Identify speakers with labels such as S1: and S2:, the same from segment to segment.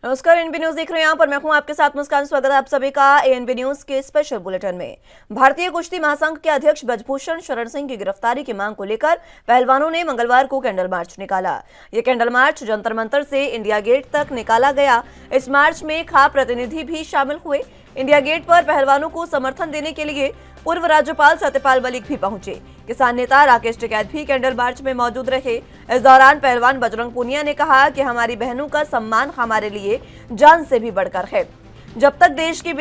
S1: नमस्कार, ANB news देख रहे हैं। यहाँ पर मैं हूं आपके साथ मुस्कान। स्वागत है आप सभी का एएनबी न्यूज के स्पेशल बुलेटिन में। भारतीय कुश्ती महासंघ के अध्यक्ष ब्रजभूषण शरण सिंह की गिरफ्तारी की मांग को लेकर पहलवानों ने मंगलवार को कैंडल मार्च निकाला। ये कैंडल मार्च जंतर मंतर से इंडिया गेट तक निकाला गया। इस मार्च में खाप प्रतिनिधि भी शामिल हुए। इंडिया गेट पर पहलवानों को समर्थन देने के लिए पूर्व राज्यपाल सत्यपाल मलिक भी पहुंचे। किसान नेता राकेश टिकैत भी कैंडल मार्च में मौजूद रहे। इस दौरान पहलवान बजरंग पूनिया ने कहा कि हमारी बहनों का सम्मान हमारे लिए जान से भी बढ़कर है। जब तक देश की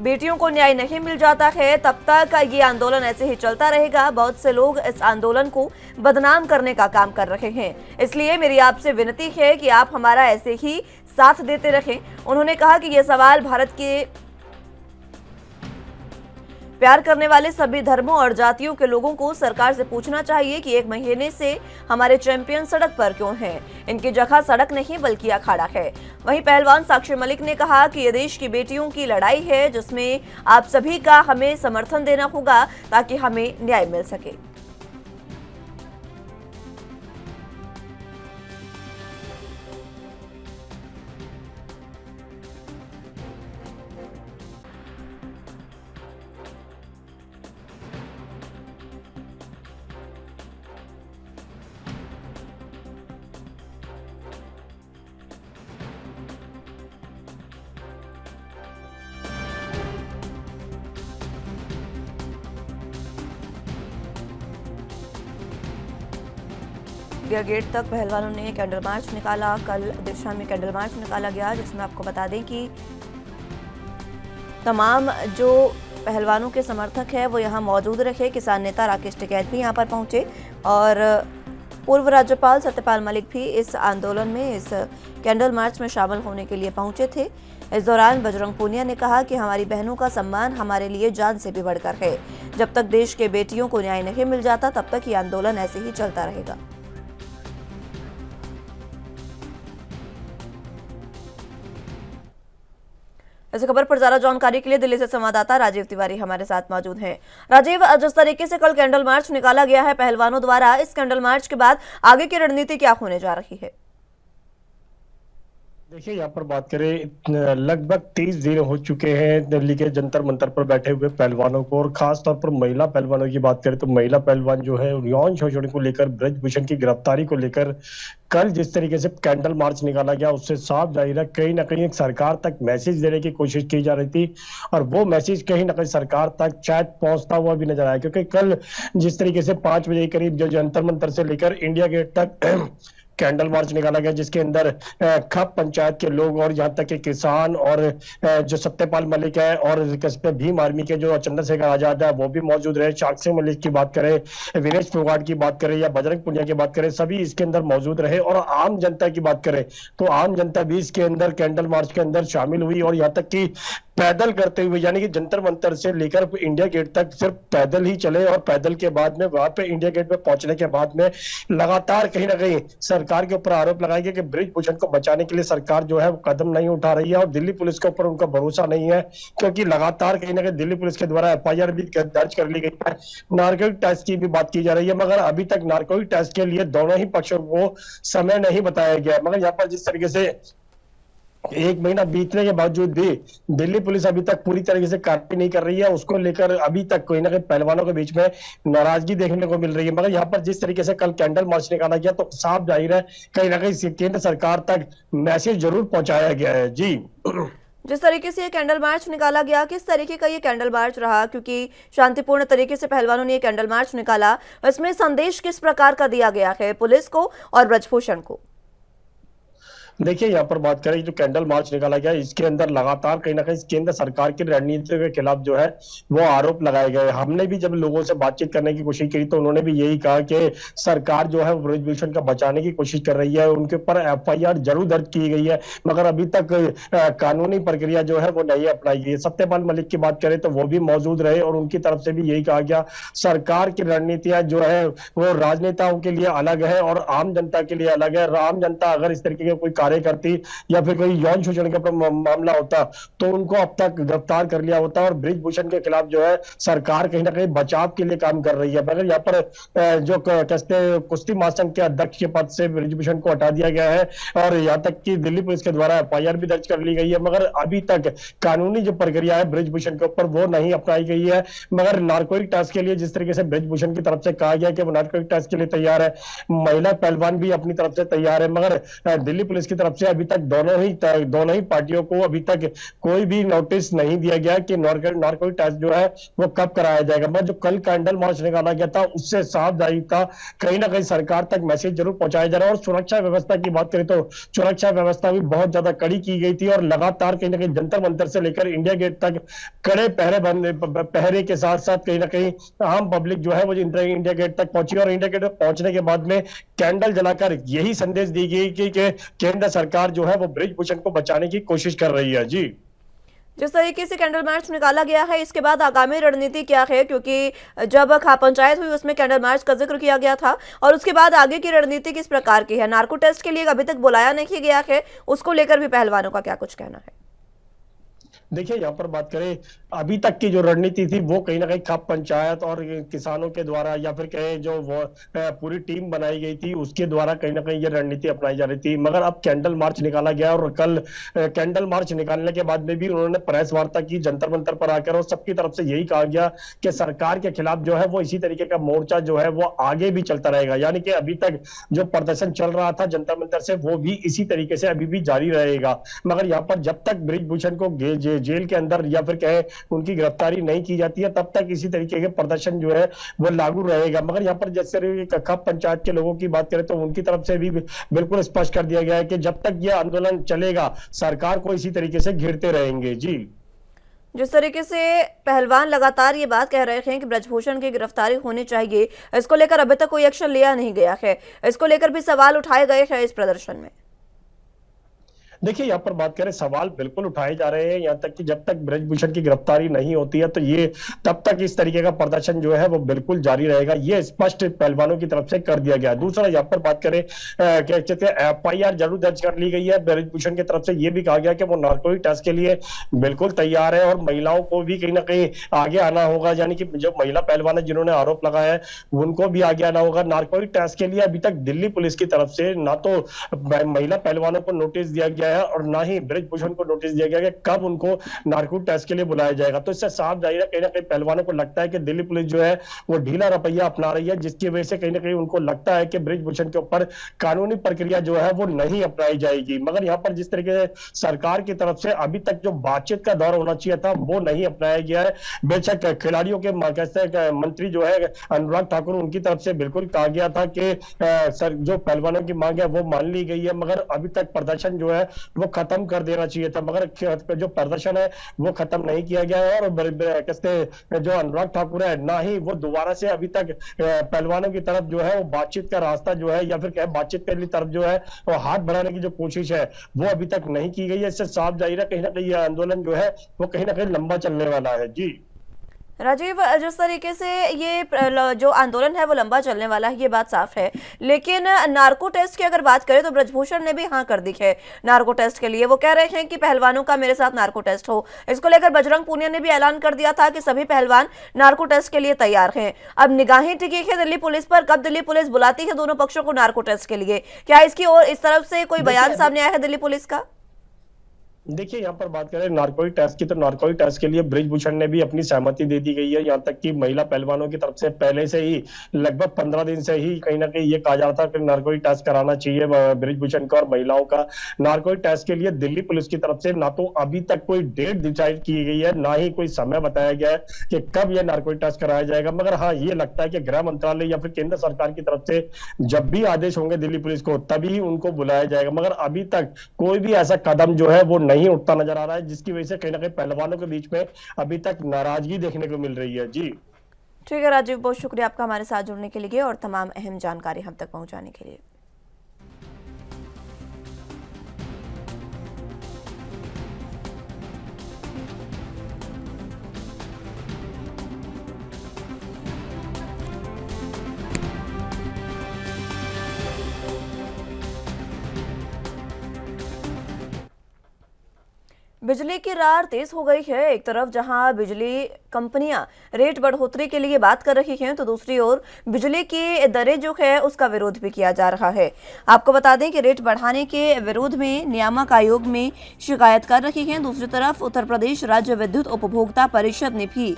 S1: बेटियों को न्याय नहीं मिल जाता है, तब तक ये आंदोलन ऐसे ही चलता रहेगा। बहुत से लोग इस आंदोलन को बदनाम करने का काम कर रहे हैं, इसलिए मेरी आपसे विनती है कि आप हमारा ऐसे ही साथ देते रहें। उन्होंने कहा कि यह सवाल भारत के प्यार करने वाले सभी धर्मों और जातियों के लोगों को सरकार से पूछना चाहिए कि 1 महीने से हमारे चैंपियन सड़क पर क्यों हैं। इनकी जगह सड़क नहीं बल्कि अखाड़ा है। वहीं पहलवान साक्षी मलिक ने कहा कि यह देश की बेटियों की लड़ाई है, जिसमें आप सभी का हमें समर्थन देना होगा ताकि हमें न्याय मिल सके। इंडिया गेट तक पहलवानों ने कैंडल मार्च निकाला। कल दिशा में कैंडल मार्च निकाला गया, जिसमें आपको बता दें कि तमाम जो पहलवानों के समर्थक हैं वो यहां मौजूद रहे। किसान नेता राकेश टिकैत भी यहां पर पहुंचे और पूर्व राज्यपाल सत्यपाल मलिक भी इस आंदोलन में, इस कैंडल मार्च में शामिल होने के लिए पहुंचे थे। इस दौरान बजरंग पूनिया ने कहा कि हमारी बहनों का सम्मान हमारे लिए जान से भी बढ़कर है। जब तक देश के बेटियों को न्याय नहीं मिल जाता, तब तक ये आंदोलन ऐसे ही चलता रहेगा। इस खबर पर ज्यादा जानकारी के लिए दिल्ली से संवाददाता राजीव तिवारी हमारे साथ मौजूद हैं। राजीव, जिस तरीके से कल कैंडल मार्च निकाला गया है पहलवानों द्वारा, इस कैंडल मार्च के बाद आगे की रणनीति क्या होने जा रही है?
S2: देखिए, यहाँ पर बात करें, लगभग 30 दिन हो चुके हैं दिल्ली के जंतर मंतर पर बैठे हुए पहलवानों को, और खास तौर पर महिला पहलवानों की बात करें तो महिला पहलवान जो है यौन शोषण को लेकर, ब्रजभूषण की गिरफ्तारी को लेकर कल जिस तरीके से कैंडल मार्च निकाला गया, उससे साफ जाहिर है कहीं ना कहीं एक सरकार तक मैसेज देने की कोशिश की जा रही थी, और वो मैसेज कहीं ना कहीं सरकार तक शायद पहुंचता हुआ भी नजर आया। क्योंकि कल जिस तरीके से 5 बजे के करीब जो जंतर मंतर से लेकर इंडिया गेट तक कैंडल मार्च निकाला गया, जिसके अंदर खप पंचायत के लोग और यहाँ तक के किसान और जो सत्यपाल मलिक है और कस्बे भीम आर्मी के जो चंद्रशेखर आजाद है वो भी मौजूद रहे। साक्षी मलिक की बात करें, विनेश फोगाट की बात करें या बजरंग पुनिया की बात करें, सभी इसके अंदर मौजूद रहे। और आम जनता की बात करें तो आम जनता भी इसके अंदर कैंडल मार्च के अंदर शामिल हुई, और यहाँ तक कि पैदल करते हुए, यानी कि जंतर मंतर से लेकर इंडिया गेट तक सिर्फ पैदल ही चले, और पैदल के बाद में वहां पे इंडिया गेट पे पहुंचने के बाद में लगातार कहीं ना कहीं सरकार के ऊपर आरोप लगाया गया कि ब्रजभूषण को बचाने के लिए सरकार जो है वो कदम नहीं उठा रही है, और दिल्ली पुलिस के ऊपर उनका भरोसा नहीं है, क्योंकि लगातार कहीं ना कहीं दिल्ली पुलिस के द्वारा FIR भी दर्ज कर ली गई है। नारकोटिक टेस्ट की भी बात की जा रही है, मगर अभी तक नारकोटिक टेस्ट के लिए दोनों ही पक्षों को समय नहीं बताया गया। मगर यहाँ पर जिस तरीके से 1 महीना बीतने के बावजूद भी दिल्ली पुलिस अभी तक पूरी तरीके से कार्रवाई नहीं कर रही है, उसको लेकर अभी तक कोई ना कोई पहलवानों के बीच में नाराजगी देखने को मिल रही है। मगर यहाँ पर जिस तरीके से कल कैंडल मार्च निकाला गया तो साफ जाहिर है कहीं ना कहीं केंद्र सरकार तक मैसेज जरूर पहुंचाया गया है। जी,
S1: जिस तरीके से ये कैंडल मार्च निकाला गया, किस तरीके का ये कैंडल मार्च रहा? क्योंकि शांतिपूर्ण तरीके से पहलवानों ने ये कैंडल मार्च निकाला, इसमें संदेश किस प्रकार का दिया गया है पुलिस को और ब्रजभूषण को?
S2: देखिए, यहाँ पर बात करें जो कैंडल मार्च निकाला गया, इसके अंदर लगातार कहीं ना कहीं केंद्र सरकार की रणनीति के खिलाफ जो है वो आरोप लगाए गए। हमने भी जब लोगों से बातचीत करने की कोशिश की तो उन्होंने भी यही कहा कि सरकार जो है ब्रजभूषण का बचाने की कोशिश कर रही है, उनके ऊपर FIR जरूर दर्ज की गई है, मगर अभी तक कानूनी प्रक्रिया जो है वो नहीं अपनाई गई है। सत्यपाल मलिक की बात करें तो वो भी मौजूद रहे, और उनकी तरफ से भी यही कहा गया सरकार की रणनीतियां जो है वो राजनेताओं के लिए अलग है और आम जनता के लिए अलग है। आम जनता अगर इस तरीके के कोई कार्य करती या फिर कोई यौन शोषण का मामला होता तो उनको अब तक गिरफ्तार कर लिया होता। और ब्रिजभूषण के खिलाफ जो है सरकार कहीं ना कहीं बचाव के लिए काम कर रही है। मगर यहाँ पर जो कहते कुश्ती महासंघ के अध्यक्ष के पद से ब्रिजभूषण को हटा दिया गया है और यहाँ तक कि दिल्ली पुलिस के द्वारा एफआईआर भी दर्ज कर ली गई है। मगर अभी तक कानूनी जो प्रक्रिया है ब्रिजभूषण के ऊपर वो नहीं अपनाई गई है। मगर नारकोटिक टेस्ट के लिए जिस तरीके से ब्रिजभूषण की तरफ से कहा गया कि वो नारकोटिक टेस्ट के लिए तैयार है, महिला पहलवान भी अपनी तरफ से तैयार है। मगर दिल्ली पुलिस की तरफ से अभी तक दोनों ही पार्टियों को अभी तक कोई भी नोटिस नहीं दिया गया कि नारकोटिक टेस्ट जो है वो कब कराया जाएगा। मगर जो कल कैंडल मार्च निकाला गया था उससे साफ जाहिर था कहीं ना कहीं सरकार तक मैसेज जरूर पहुंचाया जा रहा है। और सुरक्षा व्यवस्था की बात करें तो सुरक्षा व्यवस्था भी बहुत ज्यादा कड़ी की गई थी और लगातार कहीं ना कहीं जंतर मंतर से लेकर इंडिया गेट तक कड़े पहरे के साथ साथ कहीं ना कहीं आम पब्लिक जो है वो इंडिया गेट तक पहुंची। और इंडिया गेट तक पहुंचने के बाद में कैंडल जलाकर यही संदेश दी गई कि केंद्र सरकार जो है वो ब्रिजभूषण को बचाने की कोशिश कर रही है। जी,
S1: जिस तरीके से कैंडल मार्च निकाला गया है इसके बाद आगामी रणनीति क्या है, क्योंकि जब खाप पंचायत हुई उसमें कैंडल मार्च का जिक्र किया गया था और उसके बाद आगे की रणनीति किस प्रकार की है? नार्को टेस्ट के लिए अभी तक बुलाया नहीं गया है, उसको लेकर भी पहलवानों का क्या कुछ कहना है?
S2: देखिए यहाँ पर बात करें अभी तक की जो रणनीति थी वो कहीं ना कहीं खाप पंचायत और किसानों के द्वारा या फिर कहे जो वो पूरी टीम बनाई गई थी उसके द्वारा कहीं ना कहीं ये रणनीति अपनाई जा रही थी। मगर अब कैंडल मार्च निकाला गया और कल कैंडल मार्च निकालने के बाद में भी उन्होंने प्रेस वार्ता की जंतर मंतर पर आकर और सबकी तरफ से यही कहा गया कि सरकार के खिलाफ जो है वो इसी तरीके का मोर्चा जो है वो आगे भी चलता रहेगा। यानी कि अभी तक जो प्रदर्शन चल रहा था जंतर मंतर से वो भी इसी तरीके से अभी भी जारी रहेगा। मगर यहाँ पर जब तक ब्रिजभूषण को जेल के अंदर या फिर कहे उनकी गिरफ्तारी नहीं की जाती है तब तक इसी तरीके के प्रदर्शन जो है वो लागू रहेगा। मगर यहाँ पर जैसे खाप पंचायत के लोगों की बात करें तो उनकी तरफ से भी बिल्कुल स्पष्ट कर दिया गया है कि जब तक यह आंदोलन चलेगा सरकार को इसी तरीके से घेरते रहेंगे। जी,
S1: जिस तरीके से पहलवान लगातार ये बात कह रहे हैं कि ब्रजभूषण की गिरफ्तारी होनी चाहिए, इसको लेकर अभी तक कोई एक्शन लिया नहीं गया है, इसको लेकर भी सवाल उठाए गए हैं इस प्रदर्शन में।
S2: देखिए यहाँ पर बात करें सवाल बिल्कुल उठाए जा रहे हैं। यहाँ तक कि जब तक ब्रजभूषण की गिरफ्तारी नहीं होती है तो ये तब तक इस तरीके का प्रदर्शन जो है वो बिल्कुल जारी रहेगा, ये स्पष्ट पहलवानों की तरफ से कर दिया गया है। दूसरा यहाँ पर बात करें एफआईआर जरूर दर्ज कर ली गई है। ब्रजभूषण की तरफ से ये भी कहा गया कि वो नारकोटिक टेस्ट के लिए बिल्कुल तैयार है और महिलाओं को भी कहीं ना कहीं आगे आना होगा। यानी कि जो महिला पहलवान है जिन्होंने आरोप लगाया है उनको भी आगे आना होगा। नारकोटिक टेस्ट के लिए अभी तक दिल्ली पुलिस की तरफ से ना तो महिला पहलवानों को नोटिस दिया गया है और ना ही ब्रिजभूषण को नोटिस दिया गया कि कब उनको नारकोटिक टेस्ट के लिए बुलाया जाएगा। तो इससे साफ जाहिर है कहीं ना कहीं पहलवानों को लगता है कि दिल्ली पुलिस जो है वो ढीला रवैया अपना रही है, जिसकी वजह से कहीं ना कहीं उनको लगता है कि ब्रिजभूषण के ऊपर कानूनी प्रक्रिया जो है वो नहीं अपनाई जाएगी। मगर यहाँ पर जिस तरीके से सरकार की तरफ से अभी तक जो बातचीत का दौर होना चाहिए था वो नहीं अपनाया गया है। बेशक खिलाड़ियों के मंत्री जो है अनुराग ठाकुर उनकी तरफ से बिल्कुल कहा गया था कि जो पहलवानों की मांग है वो मान ली गई है, मगर अभी तक प्रदर्शन जो है वो खत्म कर देना चाहिए था। मगर जो प्रदर्शन है वो खत्म नहीं किया गया है और जो अनुराग ठाकुर है ना ही वो दोबारा से अभी तक पहलवानों की तरफ जो है वो बातचीत का रास्ता जो है या फिर बातचीत के तरफ जो है वो हाथ बढ़ाने की जो कोशिश है वो अभी तक नहीं की गई है। इससे साफ जाहिर है कहीं ना कहीं यह आंदोलन जो है वो कहीं ना कहीं लंबा चलने वाला है। जी
S1: राजीव, जिस तरीके से ये जो आंदोलन है वो लंबा चलने वाला है ये बात साफ है, लेकिन नार्को टेस्ट की अगर बात करें तो ब्रजभूषण ने भी हाँ कर दी है नार्को टेस्ट के लिए। वो कह रहे हैं कि पहलवानों का मेरे साथ नार्को टेस्ट हो। इसको लेकर बजरंग पूनिया ने भी ऐलान कर दिया था कि सभी पहलवान नार्को टेस्ट के लिए तैयार हैं। अब निगाहें टिकी है दिल्ली पुलिस पर, कब दिल्ली पुलिस बुलाती है दोनों पक्षों को नार्को टेस्ट के लिए। क्या इसकी और इस तरफ से कोई बयान सामने आया है दिल्ली पुलिस का?
S2: देखिए यहाँ पर बात करें नारकोटिक टेस्ट की तो नारकोटिक टेस्ट के लिए ब्रिजभूषण ने भी अपनी सहमति दे दी गई है। यहाँ तक कि महिला पहलवानों की तरफ से पहले से ही लगभग 15 दिन से ही कहीं ना कहीं ये कहा जा रहा था कि नारकोटिक टेस्ट कराना चाहिए ब्रिजभूषण का और महिलाओं का। नारकोटिक टेस्ट के लिए दिल्ली पुलिस की तरफ से ना तो अभी तक कोई डेट डिसाइड की गई है, ना ही कोई समय बताया गया है कि कब यह नारकोटिक टेस्ट कराया जाएगा। मगर हाँ ये लगता है कि गृह मंत्रालय या फिर केंद्र सरकार की तरफ से जब भी आदेश होंगे दिल्ली पुलिस को तभी उनको बुलाया जाएगा। मगर अभी तक कोई भी ऐसा कदम जो है वो नहीं उठता नजर आ रहा है, जिसकी वजह से कहीं ना कहीं पहलवानों के बीच में अभी तक नाराजगी देखने को मिल रही है। जी
S1: ठीक है राजीव, बहुत शुक्रिया आपका हमारे साथ जुड़ने के लिए और तमाम अहम जानकारी हम तक पहुंचाने के लिए। बिजली की रार तेज हो गई है। एक तरफ जहां बिजली कंपनियां रेट बढ़ोतरी के लिए बात कर रही हैं, तो दूसरी ओर बिजली की दरें जो है उसका विरोध भी किया जा रहा है। आपको बता दें कि रेट बढ़ाने के विरोध में नियामक आयोग में शिकायत कर रही है। दूसरी तरफ उत्तर प्रदेश राज्य विद्युत उपभोक्ता परिषद ने भी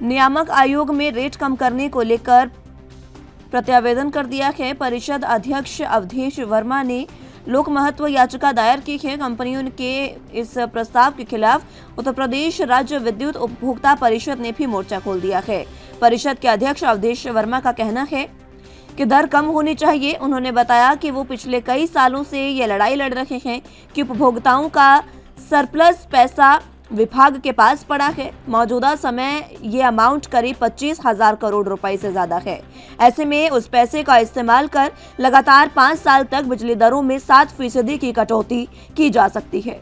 S1: नियामक आयोग में रेट कम करने को लेकर प्रत्यावेदन कर दिया है। परिषद अध्यक्ष अवधेश वर्मा ने लोक महत्व याचिका दायर की है। कंपनियों के इस प्रस्ताव के खिलाफ उत्तर प्रदेश राज्य विद्युत उपभोक्ता परिषद ने भी मोर्चा खोल दिया है। परिषद के अध्यक्ष अवधेश वर्मा का कहना है कि दर कम होनी चाहिए। उन्होंने बताया कि वो पिछले कई सालों से ये लड़ाई लड़ रहे हैं कि उपभोक्ताओं का सरप्लस पैसा विभाग के पास पड़ा है। मौजूदा समय ये अमाउंट करीब 25,000 करोड़ रुपए से ज्यादा है। ऐसे में उस पैसे का इस्तेमाल कर लगातार 5 साल तक बिजली दरों में 7% की कटौती की जा सकती है।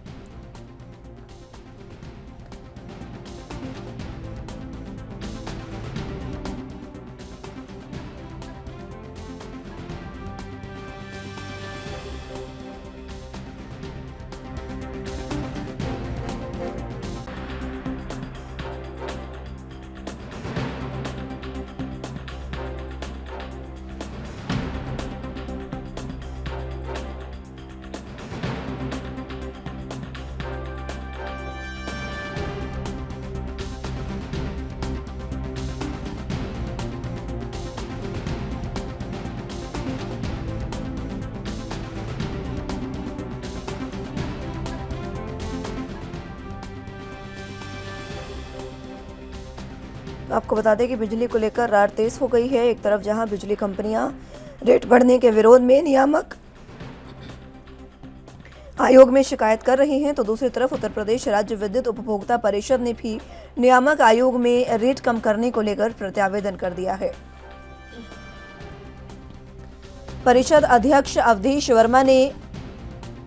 S1: आपको बता दें कि बिजली को लेकर रार तेज हो गई है। एक तरफ जहां बिजली कंपनियां रेट बढ़ने के विरोध में नियामक आयोग में शिकायत कर रही हैं, तो दूसरी तरफ उत्तर प्रदेश राज्य विद्युत उपभोक्ता परिषद ने भी नियामक आयोग में रेट कम करने को लेकर प्रत्यावेदन कर दिया है। परिषद अध्यक्ष अवधेश वर्मा ने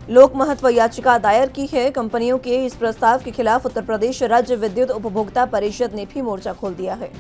S1: लोक महत्व याचिका दायर की है। कंपनियों के इस प्रस्ताव के खिलाफ उत्तर प्रदेश राज्य विद्युत उपभोक्ता परिषद ने भी मोर्चा खोल दिया है।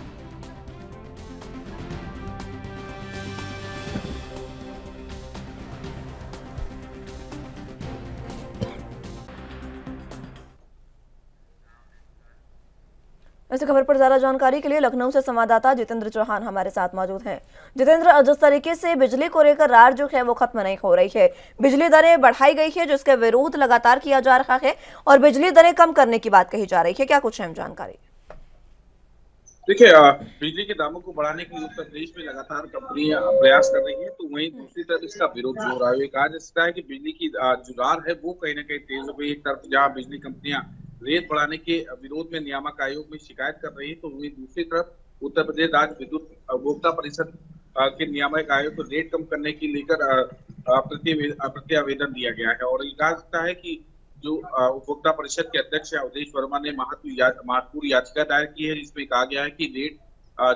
S1: इस खबर पर ज्यादा जानकारी के लिए लखनऊ से संवाददाता जितेंद्र चौहान हमारे साथ मौजूद हैं। जितेंद्र, जिस तरीके से बिजली को लेकर रार जो है वो खत्म नहीं हो रही है, बिजली दरें बढ़ाई गई है जिसका विरोध लगातार किया जा रहा है और बिजली दरें कम करने की बात कही जा रही है, क्या कुछ अहम जानकारी?
S3: देखिए, बिजली के दामों को बढ़ाने के लिए उत्तर प्रदेश में लगातार कंपनियां प्रयास कर रही हैं, तो वहीं दूसरी तरफ इसका विरोध जो हो रहा है। कहा जा सकता है कि बिजली की जो रार है वो कहीं ना कहीं तेज हो गई। एक तरफ जहां बिजली कंपनियां रेट बढ़ाने के विरोध में नियामक आयोग में शिकायत कर रही है, तो वहीं दूसरी तरफ उत्तर प्रदेश राज्य विद्युत उपभोक्ता परिषद के नियामक आयोग को रेट कम करने की लेकर प्रत्यावेदन दिया गया है। और ये कहा सकता है कि जो उपभोक्ता परिषद के अध्यक्ष अवधेश वर्मा ने महत्वपूर्ण याचिका दायर की है, जिसमें कहा गया है कि रेट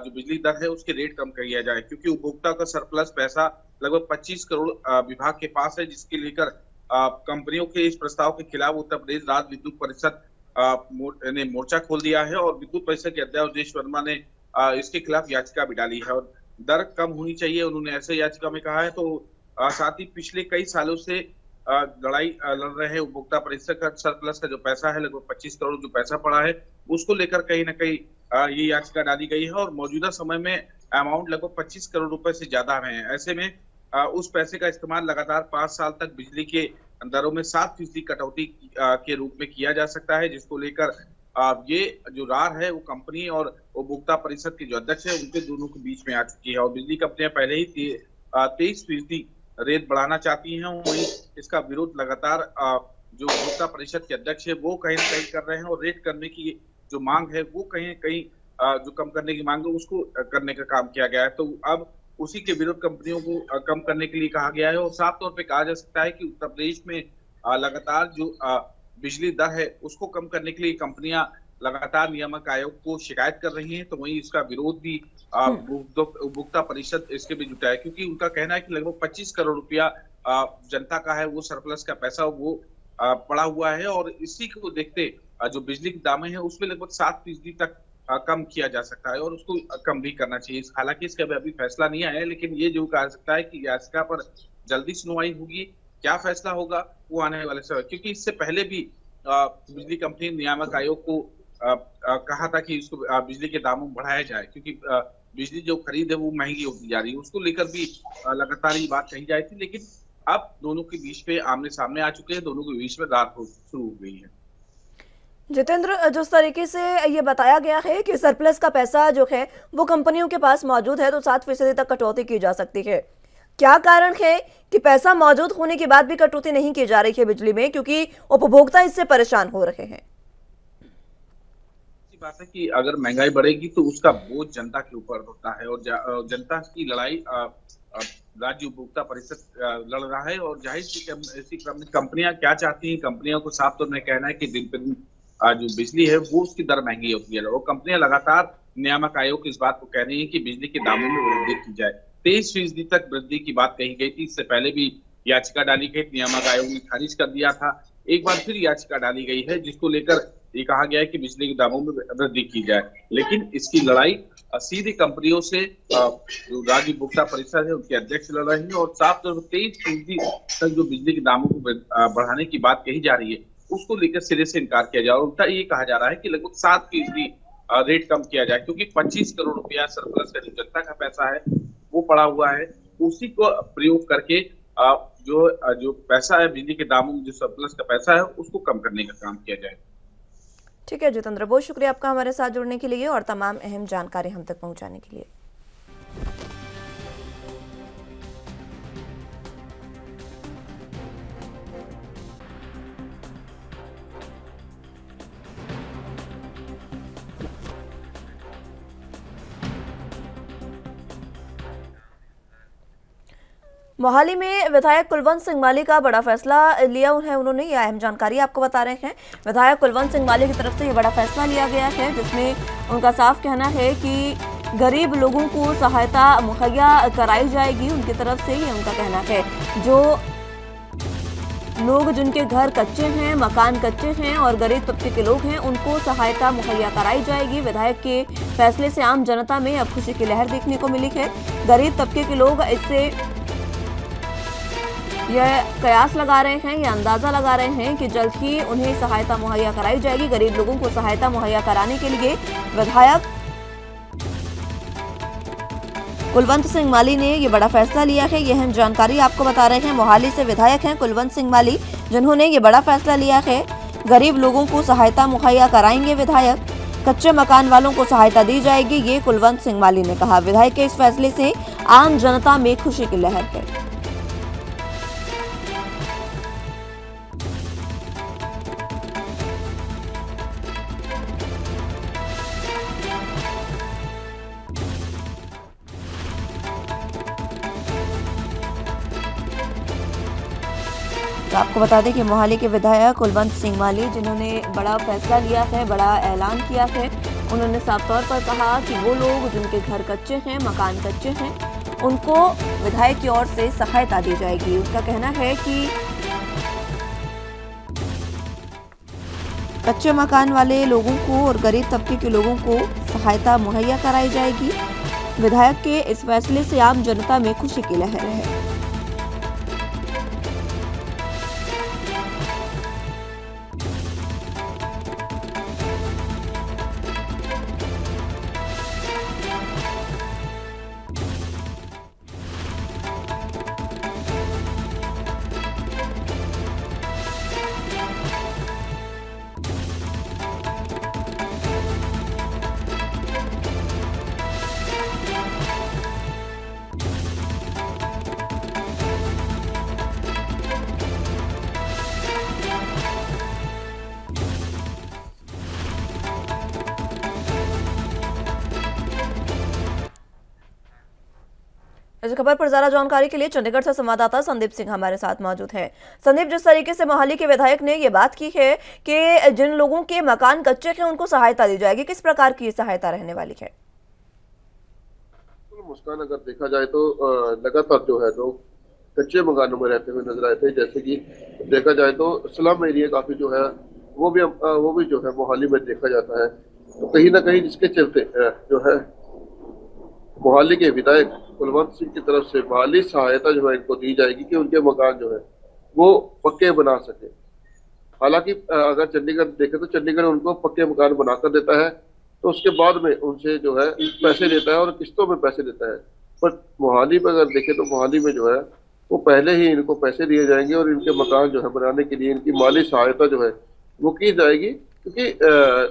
S3: जो बिजली दर है उसके रेट कम किया जाए, क्योंकि उपभोक्ता का सरप्लस पैसा लगभग 25 करोड़ विभाग के पास है, जिसके लेकर कंपनियों के इस प्रस्ताव के खिलाफ उत्तर प्रदेश राज्य विद्युत परिषद ने मोर्चा खोल दिया है। और विद्युत परिषद के अध्यक्ष अवधेश वर्मा ने इसके खिलाफ याचिका भी डाली है और दर कम होनी चाहिए उन्होंने ऐसे याचिका में कहा है। तो साथ ही पिछले कई सालों से लड़ाई लड़ रहे हैं उपभोक्ता परिषद का सरप्लस का जो पैसा है लगभग 25 करोड़ जो पैसा पड़ा है उसको लेकर कहीं ना कहीं ये याचिका डाली गई है और मौजूदा समय में अमाउंट लगभग 25 करोड़ रुपए से ज्यादा है। ऐसे में उस पैसे का इस्तेमाल लगातार 5 साल तक बिजली के दरों में 7% कटौती के रूप में किया जा सकता है, जिसको लेकर ये जो रार है वो कंपनी और उपभोक्ता परिषद के जो अध्यक्ष है उनके दोनों के बीच में आ चुकी है। और बिजली कंपनियां पहले ही 23% रेट बढ़ाना चाहती हैं, वहीं इसका विरोध लगातार जो उपभोक्ता परिषद के अध्यक्ष है वो कहीं ना कहीं कर रहे हैं और रेट करने की जो मांग है वो कहीं ना कहीं जो कम करने की मांग है उसको करने का काम किया गया है। तो अब उसी के विरोध कंपनियों को कम करने के लिए कहा गया है और साफ तौर पे कहा जा सकता है कि उत्तर प्रदेश में लगातार जो बिजली दर है उसको कम करने के लिए कंपनियां लगातार नियामक आयोग को शिकायत कर रही हैं, तो वहीं इसका विरोध भी उपभोक्ता परिषद इसके भी जुटा है, क्योंकि उनका कहना है कि लगभग 25 करोड़ रुपया जनता का है वो सरप्लस का पैसा वो पड़ा हुआ है और इसी को देखते जो बिजली के दाम है उसमें लगभग 7% तक कम किया जा सकता है और उसको कम भी करना चाहिए। हालांकि इसका अभी फैसला नहीं आया है, लेकिन ये जो कहा सकता है कि याचिका पर जल्दी सुनवाई होगी। क्या फैसला होगा वो आने वाले समय, क्योंकि इससे पहले भी बिजली कंपनी नियामक आयोग को कहा था कि इसको बिजली के दामों में बढ़ाया जाए, क्योंकि बिजली जो खरीद है वो महंगी होती जा रही है। उसको लेकर भी लगातार ये बात कही जा रही थी, लेकिन अब दोनों के बीच पे आमने सामने आ चुके हैं, दोनों के बीच में रात शुरू हो गई है।
S1: जितेंद्र, जिस तरीके से ये बताया गया है कि सरप्लस का पैसा जो है वो कंपनियों के पास मौजूद है तो 7% तक कटौती की जा सकती है, क्या कारण है कि पैसा मौजूद होने के बाद भी कटौती नहीं की जा रही है बिजली में, क्योंकि उपभोक्ता इससे परेशान हो रहे हैं?
S3: बात है कि अगर महंगाई बढ़ेगी तो उसका बोझ जनता के ऊपर होता है, और जनता की लड़ाई राज्य उपभोक्ता परिषद लड़ रहा है। और जाहिर सी ऐसी कंपनियां क्या चाहती हैं, कंपनियों को साफ तौर में कहना है कि दिन पे दिन जो बिजली है वो उसकी दर महंगी होती है, और कंपनियां लगातार नियामक आयोग की इस बात को कह रही है कि बिजली के दामों में वृद्धि की जाए। 23% तक वृद्धि की बात कही गई थी, इससे पहले भी याचिका डाली गई, नियामक आयोग ने खारिज कर दिया था। एक बार फिर याचिका डाली गई है जिसको लेकर ये कहा गया है कि बिजली के दामों में वृद्धि की जाए, लेकिन इसकी लड़ाई सीधे कंपनियों से जो राज्य उपभोक्ता परिषद है उनके अध्यक्ष लड़ रहे हैं, और साफ तौर पर 23% तक जो बिजली के दामों को बढ़ाने की बात कही जा रही है उसको लेकर सिरे से इनकार किया जाए, और उल्टा ये कहा जा रहा है कि लगभग 7% रेट कम किया जाए, क्योंकि 25 करोड़ रुपया सरप्लस का जो जनता का पैसा है वो पड़ा हुआ है, उसी को प्रयोग करके जो पैसा है बिजली के दामों में, जो सरप्लस का पैसा है उसको कम करने का काम किया जाए।
S1: ठीक है जितेंद्र, बहुत शुक्रिया आपका हमारे साथ जुड़ने के लिए और तमाम अहम जानकारी हम तक पहुंचाने के लिए। मोहाली में विधायक कुलवंत सिंह माली का बड़ा फैसला लिया उन्होंने, यह अहम जानकारी आपको बता रहे हैं। विधायक कुलवंत सिंह माली की तरफ से यह बड़ा फैसला लिया गया है, जिसमें उनका साफ कहना है कि गरीब लोगों को सहायता मुहैया कराई जाएगी। उनकी तरफ से ये उनका कहना है, जो लोग जिनके घर कच्चे हैं, मकान कच्चे हैं और गरीब तबके के लोग हैं, उनको सहायता मुहैया कराई जाएगी। विधायक के फैसले से आम जनता में अब खुशी की लहर देखने को मिली है। गरीब तबके के लोग इससे यह कयास लगा रहे हैं, यह अंदाजा लगा रहे हैं कि जल्द ही उन्हें सहायता मुहैया कराई जाएगी। गरीब लोगों को सहायता मुहैया कराने के लिए विधायक कुलवंत सिंह माली ने यह बड़ा फैसला लिया है, यह हम जानकारी आपको बता रहे हैं। मोहाली से विधायक हैं कुलवंत सिंह माली, जिन्होंने ये बड़ा फैसला लिया है। गरीब लोगों को सहायता मुहैया कराएंगे विधायक, कच्चे मकान वालों को सहायता दी जाएगी, ये कुलवंत सिंह माली ने कहा। विधायक के इस फैसले से आम जनता में खुशी की लहर है। तो आपको बता दें कि मोहाली के विधायक कुलवंत सिंह माली, जिन्होंने बड़ा फैसला लिया है, बड़ा ऐलान किया है, उन्होंने साफ तौर पर कहा कि वो लोग जिनके घर कच्चे हैं, मकान कच्चे हैं, उनको विधायक की ओर से सहायता दी जाएगी। उनका कहना है कि कच्चे मकान वाले लोगों को और गरीब तबके के लोगों को सहायता मुहैया कराई जाएगी। विधायक के इस फैसले से आम जनता में खुशी की लहर है। इस खबर पर ज्यादा जानकारी के लिए चंडीगढ़ से संवाददाता संदीप सिंह हमारे साथ मौजूद हैं। संदीप, जिस तरीके से मोहाली के विधायक ने ये बात की है कि जिन लोगों के मकान कच्चे हैं उनको सहायता दी जाएगी, किस प्रकार की सहायता रहने वाली है?
S4: मुस्कान, अगर देखा जाए तो लगातार जो है लोग कच्चे मकानों में रहते हुए नजर आए थे। जैसे कि देखा जाए तो स्लम एरिया काफी जो है वो भी जो है मोहाली में देखा जाता है। तो कहीं ना कहीं जिसके चलते जो है मोहाली के विधायक कुलवंत सिंह की तरफ से माली सहायता जो है इनको दी जाएगी कि उनके मकान जो है वो पक्के बना सके। हालांकि अगर चंडीगढ़ देखें तो चंडीगढ़ उनको पक्के मकान बनाकर देता है, तो उसके बाद में उनसे जो है पैसे लेता है और किस्तों में पैसे लेता है। पर मोहाली में अगर देखें तो मोहाली में जो है वो पहले ही इनको पैसे दिए जाएंगे और इनके मकान जो है बनाने के लिए इनकी माली सहायता जो है वो की जाएगी, क्योंकि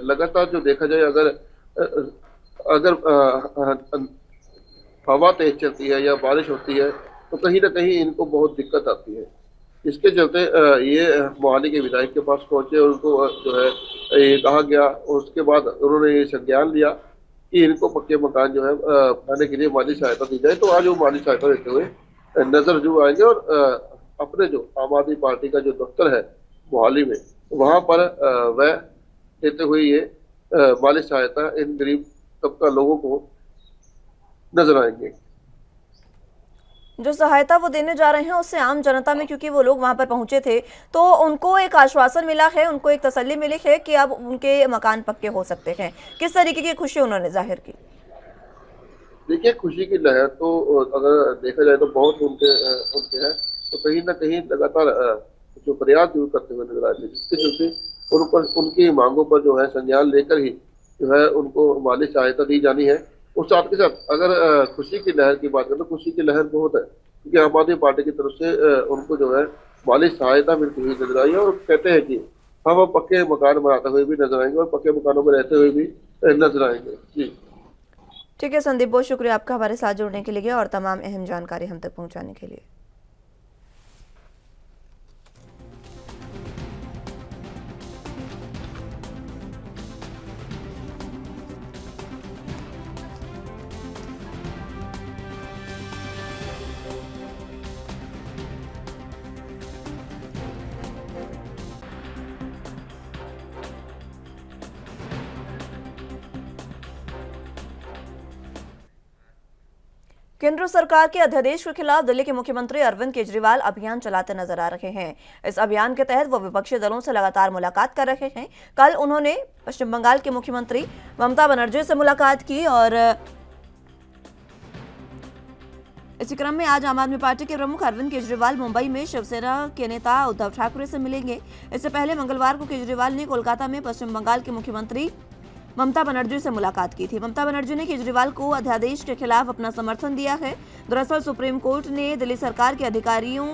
S4: लगातार जो देखा जाए अगर हवा तेज चलती है या बारिश होती है तो कहीं ना कहीं इनको बहुत दिक्कत आती है। इसके चलते ये मोहाली के विधायक के पास पहुंचे और उनको जो है ये कहा गया, और उसके बाद उन्होंने ये संज्ञान लिया कि इनको पक्के मकान जो है बनाने के लिए माली सहायता दी जाए। तो आज वो माली सहायता देते हुए नजर जरूर आएंगे और अपने जो आम आदमी पार्टी का जो दफ्तर है मोहाली में, वहां पर वह देते हुए ये माली सहायता इन गरीब तबका लोगों को नजर आएंगे।
S1: जो सहायता वो देने जा रहे हैं उससे आम जनता में, क्योंकि वो लोग वहां पर पहुंचे थे, तो उनको एक आश्वासन मिला है, उनको एक तसल्ली मिली है कि अब उनके मकान पक्के हो सकते हैं। किस तरीके की खुशी उन्होंने जाहिर की?
S4: देखिए, खुशी की लहर तो अगर देखा जाए तो बहुत उनके है, तो कहीं ना कहीं लगातार जो प्रयास दूर करते हुए नजर आए थे, जिसके चलते उन पर उनकी मांगों पर जो है संज्ञान लेकर ही जो है उनको माली सहायता दी जानी है। और साथ के साथ अगर खुशी की लहर की बात करें तो खुशी की लहर बहुत है, क्योंकि आम आदमी पार्टी की तरफ से उनको जो है माली सहायता मिलती हुई नजर आई है और कहते हैं कि हम अब पक्के मकान बनाते हुए भी नजर आएंगे और पक्के मकानों में रहते हुए भी नजर आएंगे। जी
S1: ठीक है संदीप, बहुत शुक्रिया आपका हमारे साथ जुड़ने के लिए और तमाम अहम जानकारी हम तक पहुंचाने के लिए। केंद्र सरकार के अध्यादेश के खिलाफ दिल्ली के मुख्यमंत्री अरविंद केजरीवाल अभियान चलाते नजर आ रहे हैं। इस अभियान के तहत वो विपक्षी दलों से लगातार मुलाकात कर रहे हैं। कल उन्होंने पश्चिम बंगाल के मुख्यमंत्री ममता बनर्जी से मुलाकात की और इसी क्रम में आज आम आदमी पार्टी के प्रमुख अरविंद केजरीवाल मुंबई में शिवसेना के नेता उद्धव ठाकरे से मिलेंगे। इससे पहले मंगलवार को केजरीवाल ने कोलकाता में पश्चिम बंगाल के मुख्यमंत्री ममता बनर्जी से मुलाकात की थी। ममता बनर्जी ने केजरीवाल को अध्यादेश के खिलाफ अपना समर्थन दिया है। दरअसल सुप्रीम कोर्ट ने दिल्ली सरकार के अधिकारियों